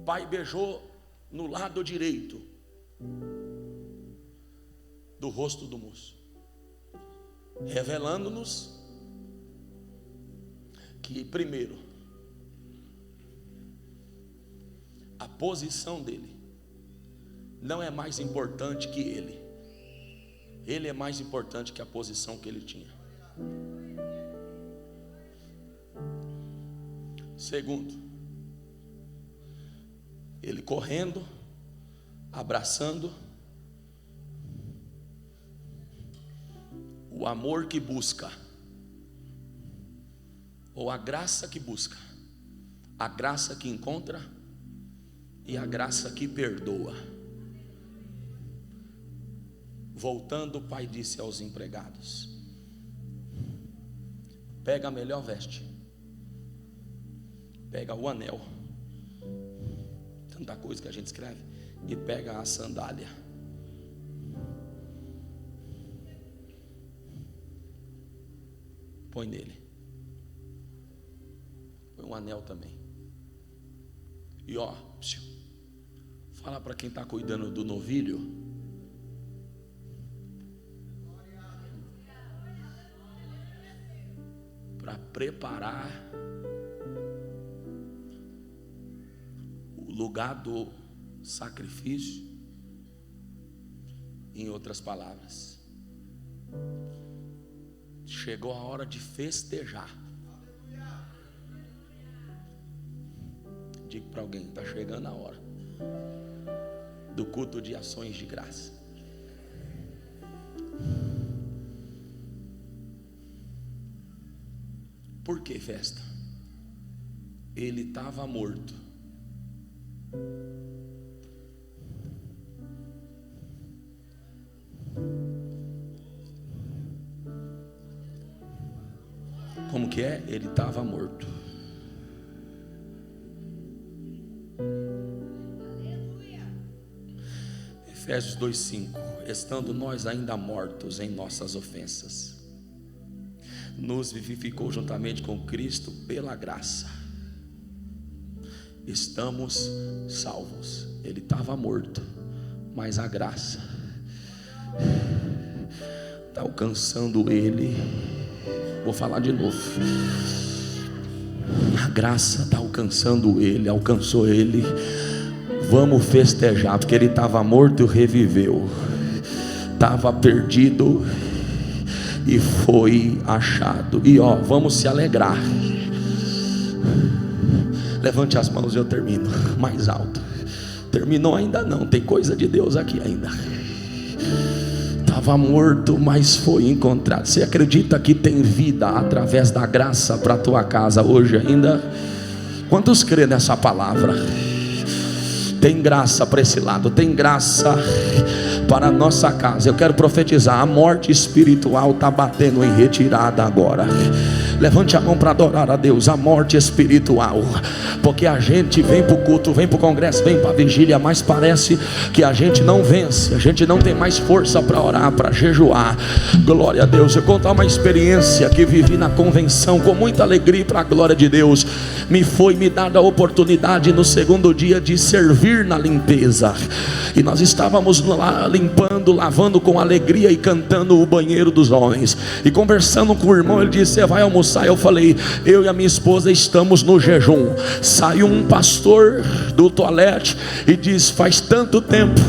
Pai beijou no lado direito do rosto do moço. revelando-nos que, primeiro, a posição dele não é mais importante que ele. Ele é mais importante que a posição que ele tinha. Segundo, ele correndo, abraçando o amor que busca, ou a graça que busca, a graça que encontra e a graça que perdoa. Voltando, o pai disse aos empregados: pega a melhor veste, pega o anel, tanta coisa que a gente escreve, e pega a sandália. Põe nele. Põe um anel também. E ó, fala para quem está cuidando do novilho, para preparar o lugar do sacrifício. Em outras palavras, chegou a hora de festejar. Diga para alguém: está chegando a hora do culto de ações de graça. Por que festa? Ele estava morto. Como que é? Ele estava morto. Efésios 2:5. Estando nós ainda mortos em nossas ofensas, nos vivificou juntamente com Cristo. Pela graça estamos salvos. Ele estava morto, mas a graça está alcançando ele. Vou falar de novo. A graça está alcançando ele, alcançou ele. Vamos festejar, porque ele estava morto e reviveu, estava perdido e foi achado. E ó, vamos se alegrar. Levante as mãos e eu termino mais alto. Terminou ainda não, tem coisa de Deus aqui ainda. Estava morto, mas foi encontrado. Você acredita que tem vida através da graça para a tua casa hoje ainda? Quantos crê nessa palavra? Tem graça para esse lado, tem graça para a nossa casa. Eu quero profetizar: a morte espiritual está batendo em retirada agora. Levante a mão para adorar a Deus. A morte espiritual, porque a gente vem para o culto, vem para o congresso, vem para a vigília, mas parece que a gente não vence, a gente não tem mais força para orar, para jejuar. Glória a Deus. Eu contar uma experiência que vivi na convenção com muita alegria para a glória de Deus. Me dada a oportunidade no segundo dia de servir na limpeza, e nós estávamos lá limpando, lavando com alegria e cantando o banheiro dos homens, e conversando com o irmão. Ele disse: você vai almoçar? Eu falei: eu e a minha esposa estamos no jejum. Saiu um pastor do toalete e diz: faz tanto tempo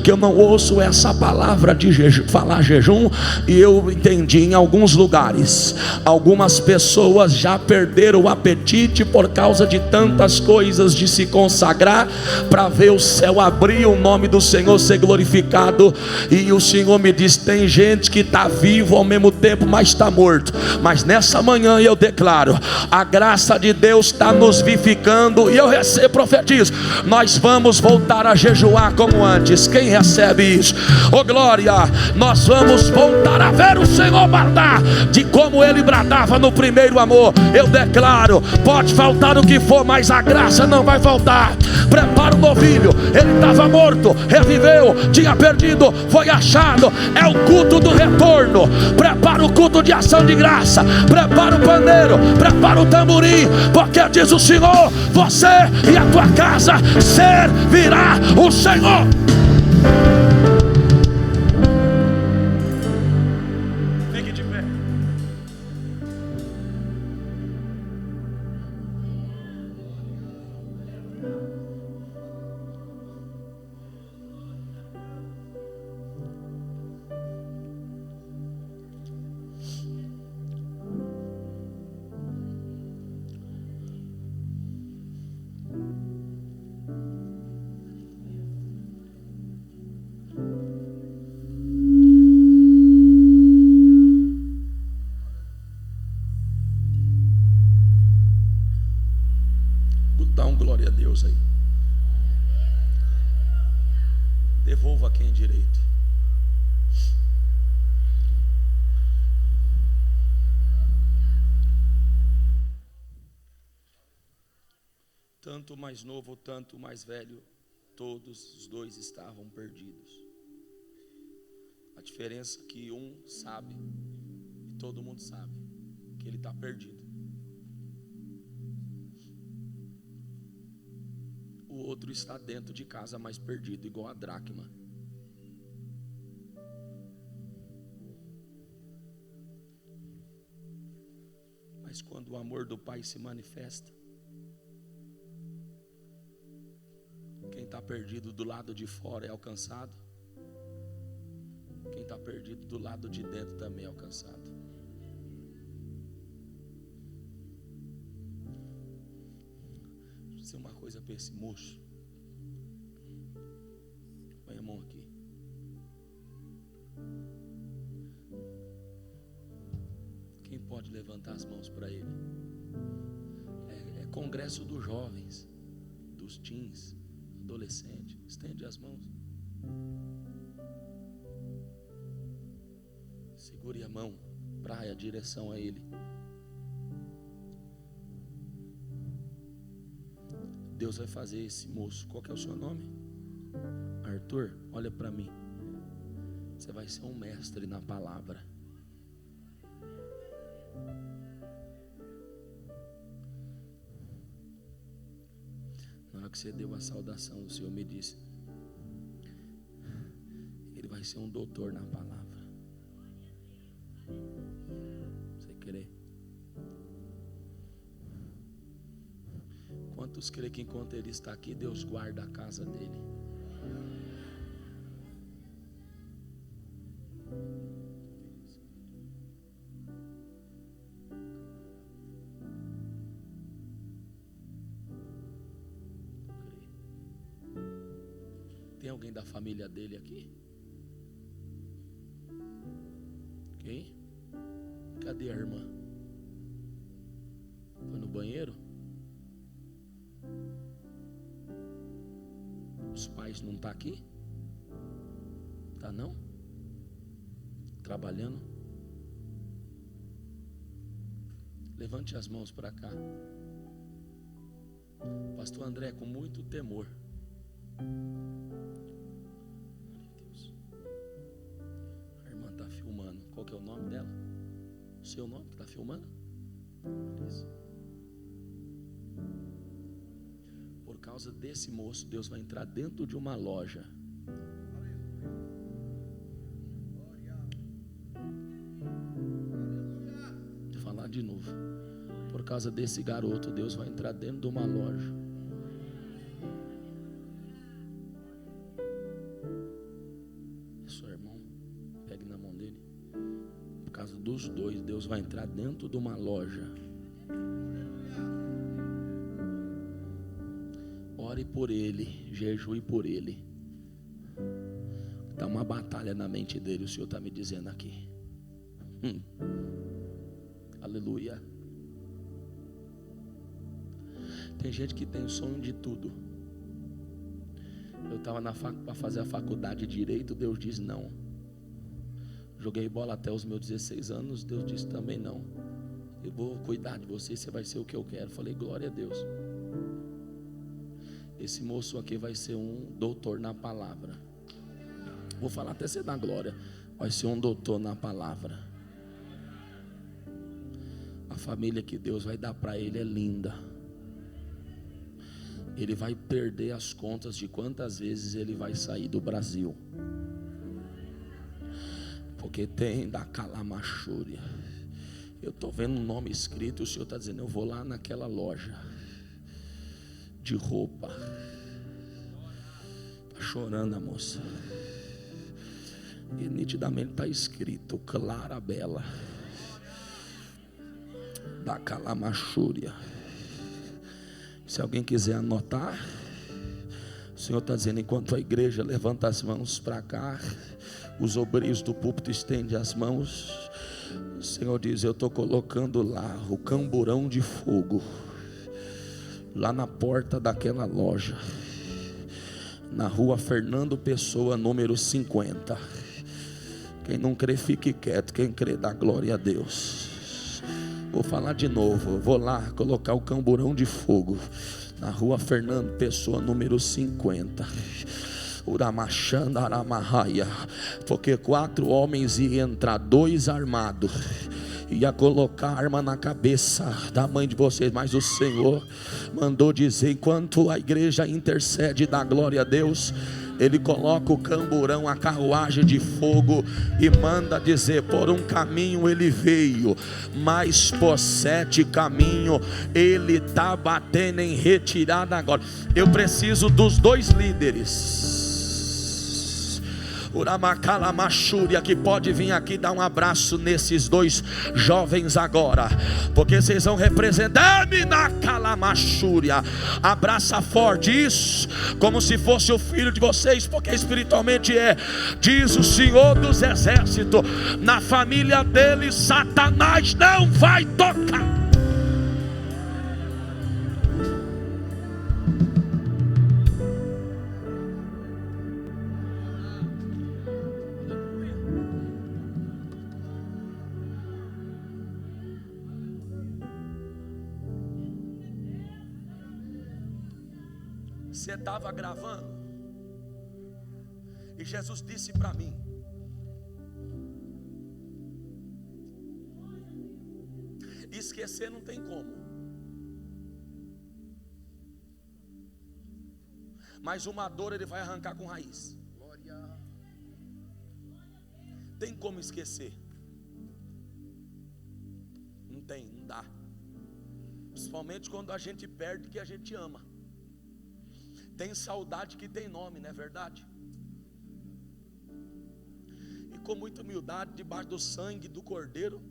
que eu não ouço essa palavra de falar jejum, e eu entendi. Em alguns lugares, algumas pessoas já perderam o apetite por causa de tantas coisas, de se consagrar para ver o céu abrir, o nome do Senhor ser glorificado. E o Senhor me diz: tem gente que está vivo ao mesmo tempo, mas está morto. Mas nessa manhã eu declaro: a graça de Deus está nos vivificando, e eu profetizo: nós vamos voltar a jejuar como antes. Quem recebe isso? Oh glória! Nós vamos voltar a ver o Senhor bradar, de como Ele bradava no primeiro amor. Eu declaro: pode faltar o que for, mas a graça não vai faltar. Prepara o novilho. Ele estava morto, reviveu, tinha perdido, foi achado. É o culto do retorno. Prepara o culto de ação de graça. Prepara o pandeiro, prepara o tamborim, porque diz o Senhor: você e a tua casa servirá o Senhor. Fique de pé. tanto o mais novo, tanto o mais velho, todos os dois estavam perdidos. A diferença é que um sabe, e todo mundo sabe, que ele está perdido. O outro está dentro de casa, mais perdido, igual a dracma. Mas quando o amor do Pai se manifesta, quem está perdido do lado de fora é alcançado, quem está perdido do lado de dentro também é alcançado. Deixa eu dizer uma coisa para esse moço. Põe a mão aqui. Quem pode levantar as mãos para ele? É congresso dos jovens, dos teens, adolescentes. Estende as mãos. Segure a mão, praia, direção a ele. Deus vai fazer esse moço. Qual que é o seu nome? Arthur, olha para mim. Você vai ser um mestre na palavra. Na hora que você deu a saudação, o Senhor me disse: ele vai ser um doutor na palavra. Você crê? Quantos crê que enquanto ele está aqui, Deus guarda a casa dele? Tem alguém da família dele aqui? Quem? Cadê a irmã? Foi no banheiro? Os pais não estão aqui? Tá não? Trabalhando? Levante as mãos para cá. Pastor André, com muito temor. A irmã está filmando. Qual que é o nome dela? O seu nome que está filmando? Isso. Por causa desse moço, Deus vai entrar dentro de uma loja. Vou falar de novo. Por causa desse garoto, Deus vai entrar dentro de uma loja. Seu irmão, pegue na mão dele. Por causa dos dois, Deus vai entrar dentro de uma loja. Ore por ele, jejue por ele. Está uma batalha na mente dele, o Senhor está me dizendo aqui. Aleluia. Tem gente que tem sonho de tudo. Eu estava para fazer a faculdade de Direito, Deus disse não. Joguei bola até os meus 16 anos, Deus disse também não. Eu vou cuidar de você, você vai ser o que eu quero. Falei, glória a Deus. Esse moço aqui vai ser um doutor na palavra. Vou falar até você dar glória. Vai ser um doutor na palavra. A família que Deus vai dar para ele é linda. Ele vai perder as contas de quantas vezes ele vai sair do Brasil. Porque tem da Calamachúria. Eu estou vendo um nome escrito. O Senhor está dizendo, eu vou lá naquela loja de roupa. Está chorando a moça. E nitidamente está escrito Clara Bela da Calamachúria. Se alguém quiser anotar, o Senhor está dizendo, enquanto a igreja levanta as mãos para cá, os obreiros do púlpito estendem as mãos, o Senhor diz, eu estou colocando lá o camburão de fogo, lá na porta daquela loja, na rua Fernando Pessoa, número 50. Quem não crê, fique quieto. Quem crê, dá glória a Deus. Vou falar de novo. Vou lá colocar o camburão de fogo. na rua Fernando Pessoa, número 50. Uramachanda Aramahaya. Porque 4 homens iam entrar, 2 armados, ia colocar arma na cabeça da mãe de vocês, mas o Senhor mandou dizer: enquanto a igreja intercede, dá glória a Deus, Ele coloca o camburão, a carruagem de fogo, e manda dizer: por um caminho Ele veio, mas por 7 caminhos Ele está batendo em retirada agora. Eu preciso dos 2 líderes, Uramakalamachúria, que pode vir aqui dar um abraço nesses 2 jovens agora, porque vocês vão representar Minakalamachúria. Abraça forte isso, como se fosse o filho de vocês, porque espiritualmente é. Diz o Senhor dos Exércitos: na família dele Satanás não vai tocar. Você estava gravando e Jesus disse para mim: esquecer não tem como, mas uma dor Ele vai arrancar com raiz. Tem como esquecer? Não tem, não dá. Principalmente quando a gente perde que a gente ama. Tem saudade que tem nome, não é verdade? E com muita humildade, debaixo do sangue do Cordeiro,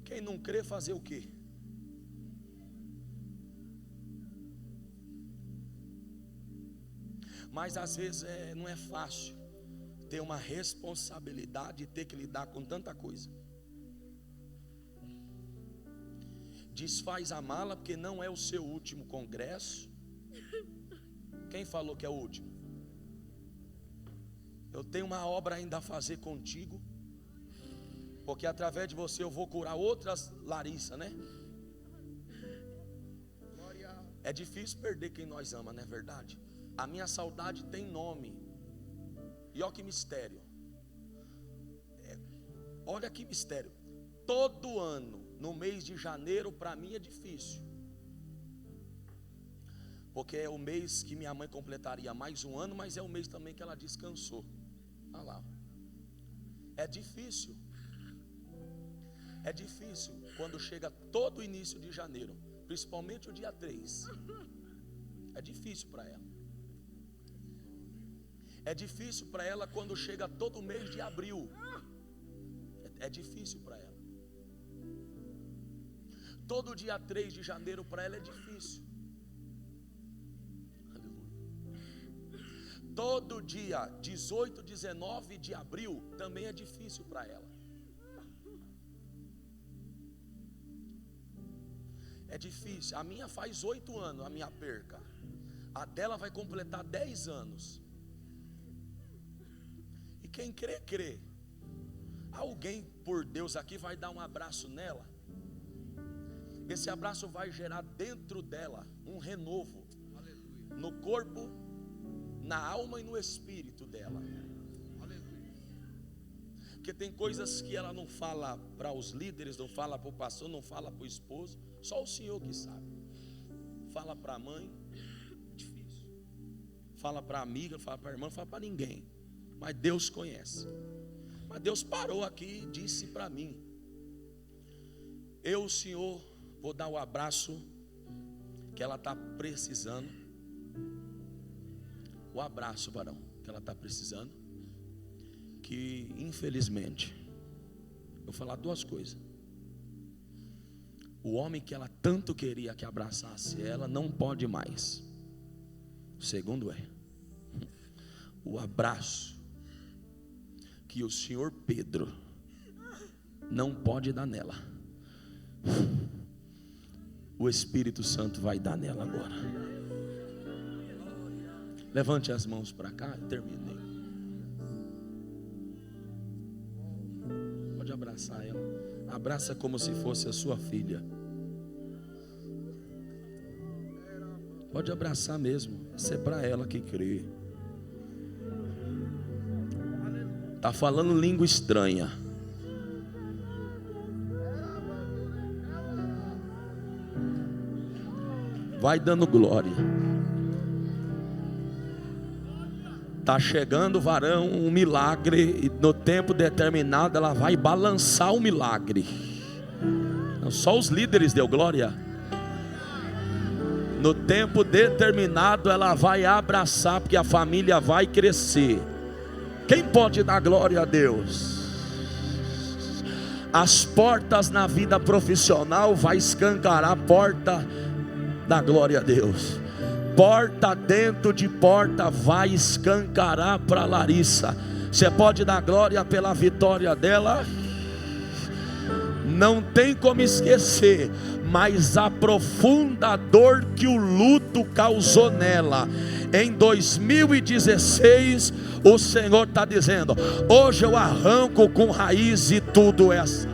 quem não crê fazer o quê? Mas às vezes não é fácil ter uma responsabilidade e ter que lidar com tanta coisa. Desfaz a mala, porque não é o seu último congresso. Quem falou que é o último? Eu tenho uma obra ainda a fazer contigo, porque através de você eu vou curar outras Larissa, né? É difícil perder quem nós ama, não é verdade? A minha saudade tem nome. E olha que mistério. Olha que mistério. Todo ano, no mês de janeiro, para mim é difícil, porque é o mês que minha mãe completaria mais um ano, mas é o mês também que ela descansou. Olha lá. É difícil. É difícil quando chega todo o início de janeiro, principalmente o dia 3. É difícil para ela. É difícil para ela quando chega todo o mês de abril. É difícil para ela. Todo dia 3 de janeiro para ela é difícil. Todo dia 18, 19 de abril também é difícil para ela. É difícil. A minha faz 8 anos, a minha perca. A dela vai completar 10 anos. E quem crê, crê. Alguém por Deus aqui vai dar um abraço nela. Esse abraço vai gerar dentro dela um renovo. No corpo, na alma e no espírito dela. Porque tem coisas que ela não fala para os líderes, não fala para o pastor, não fala para o esposo. Só o Senhor que sabe. Fala para a mãe, difícil. Fala para a amiga, fala para a irmã, não fala para ninguém. Mas Deus conhece. Mas Deus parou aqui e disse para mim: eu, Senhor, vou dar o abraço que ela está precisando. O abraço, varão, que ela está precisando. Que infelizmente, eu vou falar 2 coisas. O homem que ela tanto queria que abraçasse ela não pode mais. O segundo é o abraço que o senhor Pedro não pode dar nela. O Espírito Santo vai dar nela agora. Levante as mãos para cá e terminei. Pode abraçar ela. Abraça como se fosse a sua filha. Pode abraçar mesmo. Isso é para ela que crê. Está falando língua estranha. Vai dando glória. Está chegando, varão, um milagre. E no tempo determinado ela vai balançar o milagre. Não, só os líderes deu glória. No tempo determinado ela vai abraçar, porque a família vai crescer. Quem pode dar glória a Deus? As portas na vida profissional vai escancarar a porta da glória a Deus. Porta dentro de porta vai escancarar para Larissa. Você pode dar glória pela vitória dela? Não tem como esquecer, mas a profunda dor que o luto causou nela. Em 2016, o Senhor está dizendo: hoje eu arranco com raiz e tudo é assim.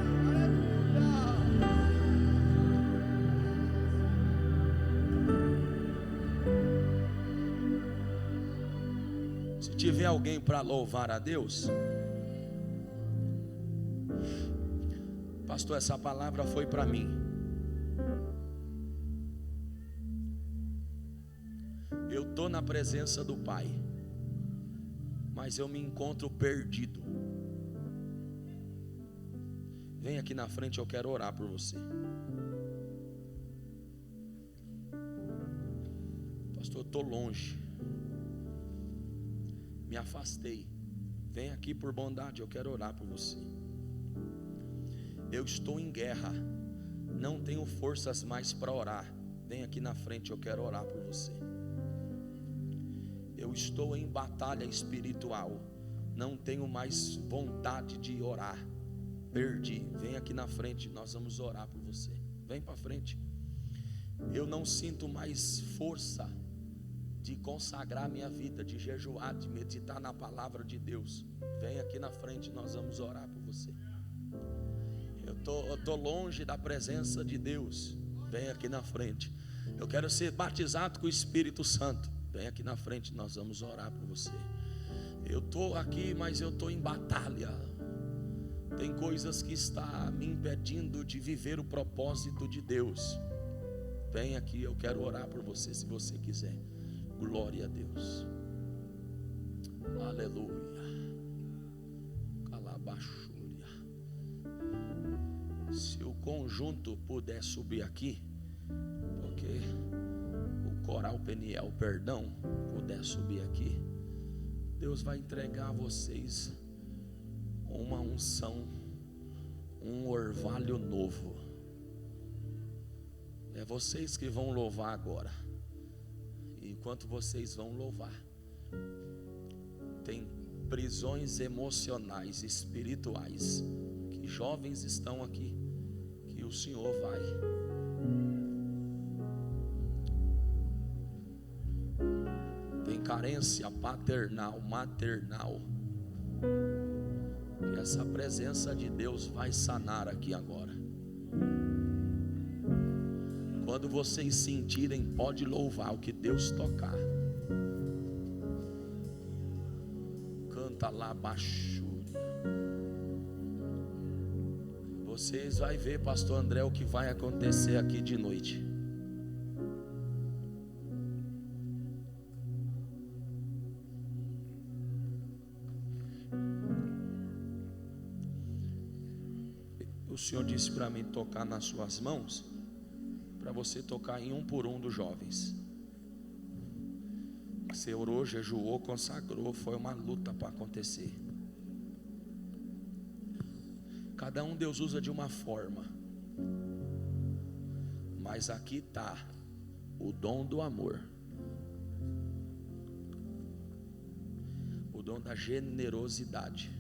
Se tiver alguém para louvar a Deus, pastor, essa palavra foi para mim. Eu estou na presença do Pai, mas eu me encontro perdido. Vem aqui na frente, eu quero orar por você. Pastor, eu estou longe, me afastei. Vem aqui por bondade, eu quero orar por você. Eu estou em guerra, não tenho forças mais para orar. Vem aqui na frente, eu quero orar por você. Eu estou em batalha espiritual, não tenho mais vontade de orar. Perdi. Vem aqui na frente, nós vamos orar por você. Vem para frente. Eu não sinto mais força de consagrar minha vida, de jejuar, de meditar na palavra de Deus. Vem aqui na frente, nós vamos orar por você. Eu tô longe da presença de Deus. Vem aqui na frente. Eu quero ser batizado com o Espírito Santo. Vem aqui na frente, nós vamos orar por você. Eu estou aqui, mas eu estou em batalha. Tem coisas que estão me impedindo de viver o propósito de Deus. Vem aqui, eu quero orar por você, se você quiser. Glória a Deus. Aleluia. Calabachúria. Se o conjunto puder subir aqui, porque o coral Peniel, perdão, puder subir aqui, Deus vai entregar a vocês uma unção, um orvalho novo. É vocês que vão louvar agora. E enquanto vocês vão louvar, tem prisões emocionais, espirituais, que jovens estão aqui, que o Senhor vai. Tem carência paternal, maternal, que essa presença de Deus vai sanar aqui agora. Quando vocês sentirem, pode louvar o que Deus tocar. Canta lá baixo. Vocês vão ver, pastor André, o que vai acontecer aqui de noite. O Senhor disse para mim tocar nas suas mãos, para você tocar em um por um dos jovens. Você orou, jejuou, consagrou, foi uma luta para acontecer. Cada um Deus usa de uma forma, mas aqui está o dom do amor, o dom da generosidade.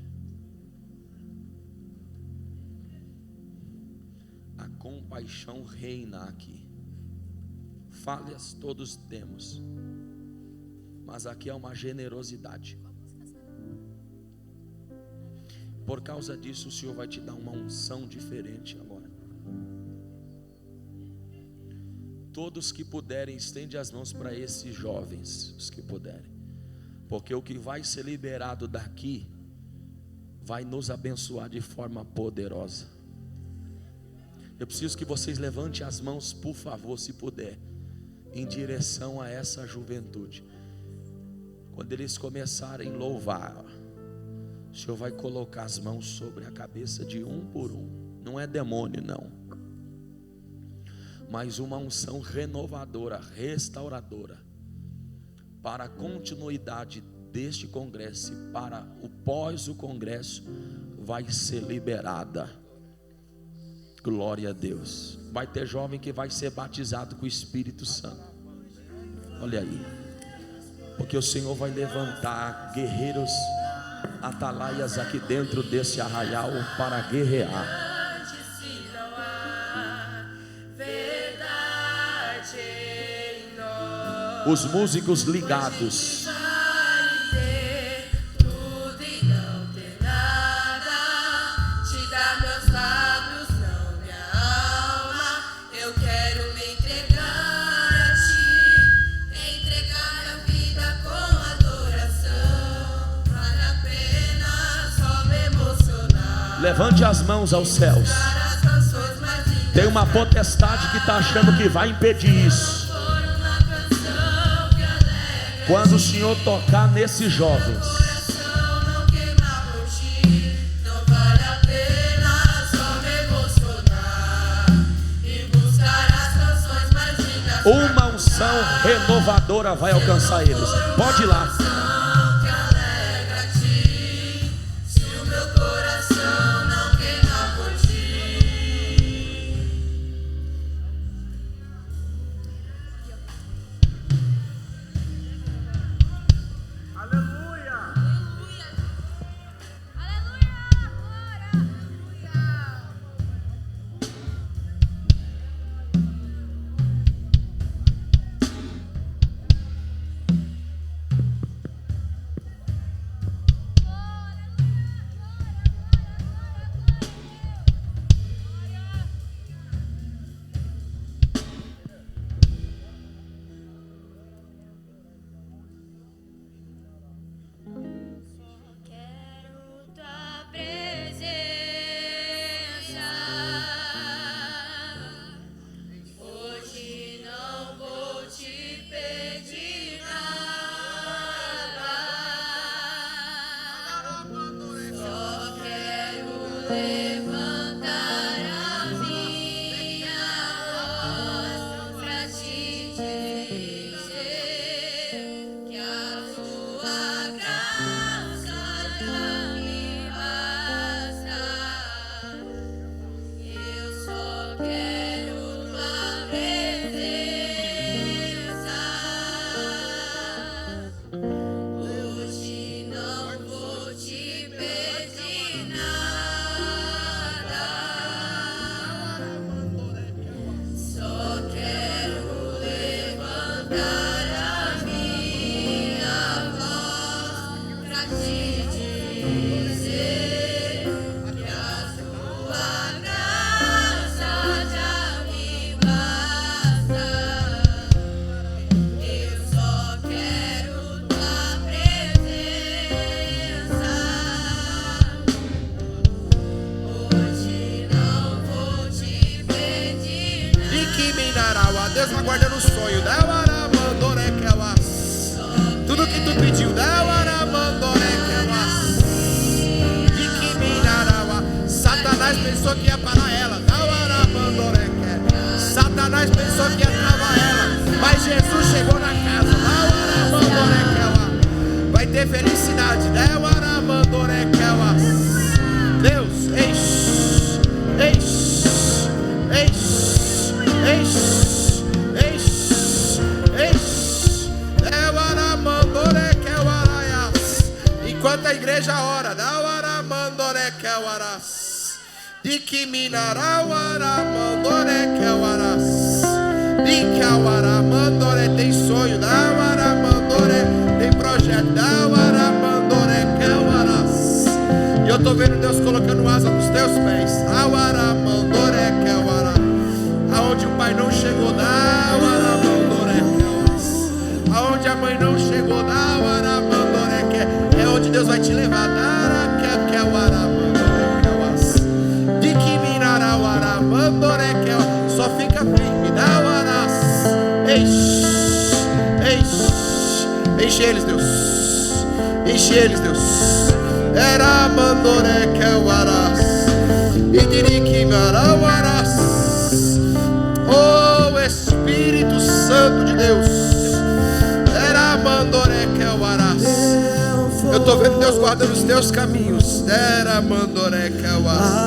A compaixão reina aqui. Falhas todos temos, mas aqui é uma generosidade. Por causa disso, o Senhor vai te dar uma unção diferente agora. Todos que puderem, estende as mãos para esses jovens, os que puderem, porque o que vai ser liberado daqui vai nos abençoar de forma poderosa. Eu preciso que vocês levantem as mãos, por favor, se puder, em direção a essa juventude. Quando eles começarem a louvar, o Senhor vai colocar as mãos sobre a cabeça de um por um. Não é demônio, não, mas uma unção renovadora, restauradora, para a continuidade deste congresso e para o pós o congresso, vai ser liberada. Glória a Deus. Vai ter jovem que vai ser batizado com o Espírito Santo. Olha aí, porque o Senhor vai levantar guerreiros, atalaias aqui dentro desse arraial para guerrear. Os músicos ligados. Levante as mãos aos céus. Tem uma potestade que está achando que vai impedir isso. Quando o Senhor tocar nesses jovens, uma unção renovadora vai alcançar eles. Pode ir lá. Deus vai guardando o sonho. Tudo que tu pediu. Satanás pensou que ia parar ela. Satanás pensou que ia travar ela. Mas Jesus chegou na casa. Vai ter felicidade. Deus, enche, enche, enche, enche, enche, enche. Enquanto a igreja ora, de que minarauara mandore que waras, de que awara mandore tem sonho, dawara mandore tem projeto, dawara mandore que waras. E eu tô vendo Deus colocando asa nos teus pés, dawara mandore que wara, aonde o Pai não chegou, dawara. Enche eles, Deus. Enche eles, Deus. Era mandore que o aras. E diri que marauaras. Oh Espírito Santo de Deus. Era mandore que o aras. Eu estou vendo Deus guardando os teus caminhos. Era mandore que o aras.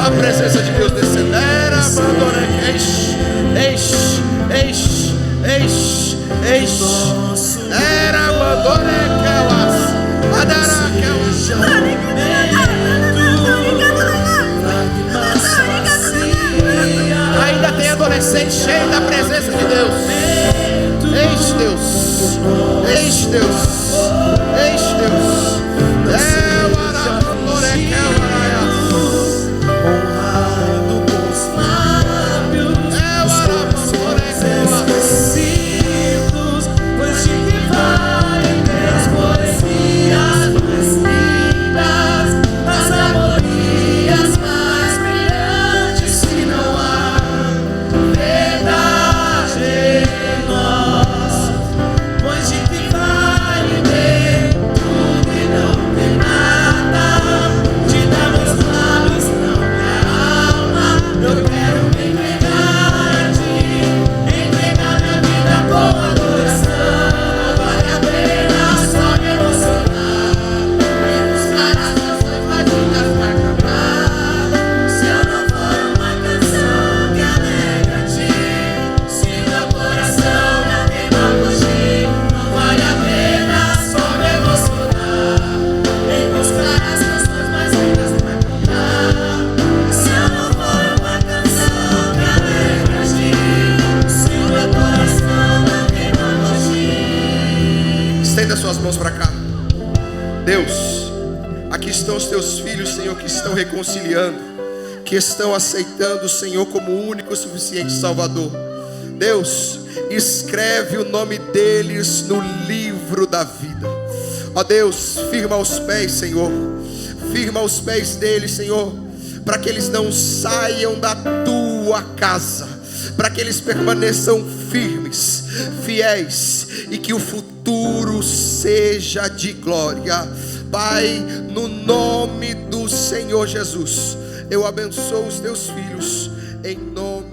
A presença de Deus descendo. Era mandore. Enche. Era mandore que elas. Adará que elas. Ainda tem adolescente cheio da presença de Deus. Enche Deus. Estenda suas mãos para cá. Deus, aqui estão os teus filhos, Senhor, que estão reconciliando, que estão aceitando o Senhor como o único e suficiente Salvador. Deus, escreve o nome deles no livro da vida. Ó Deus, firma os pés, Senhor. Firma os pés deles, Senhor, para que eles não saiam da tua casa, para que eles permaneçam firmes, fiéis, e que o futuro seja de glória. Pai, no nome do Senhor Jesus, eu abençoo os teus filhos, em nome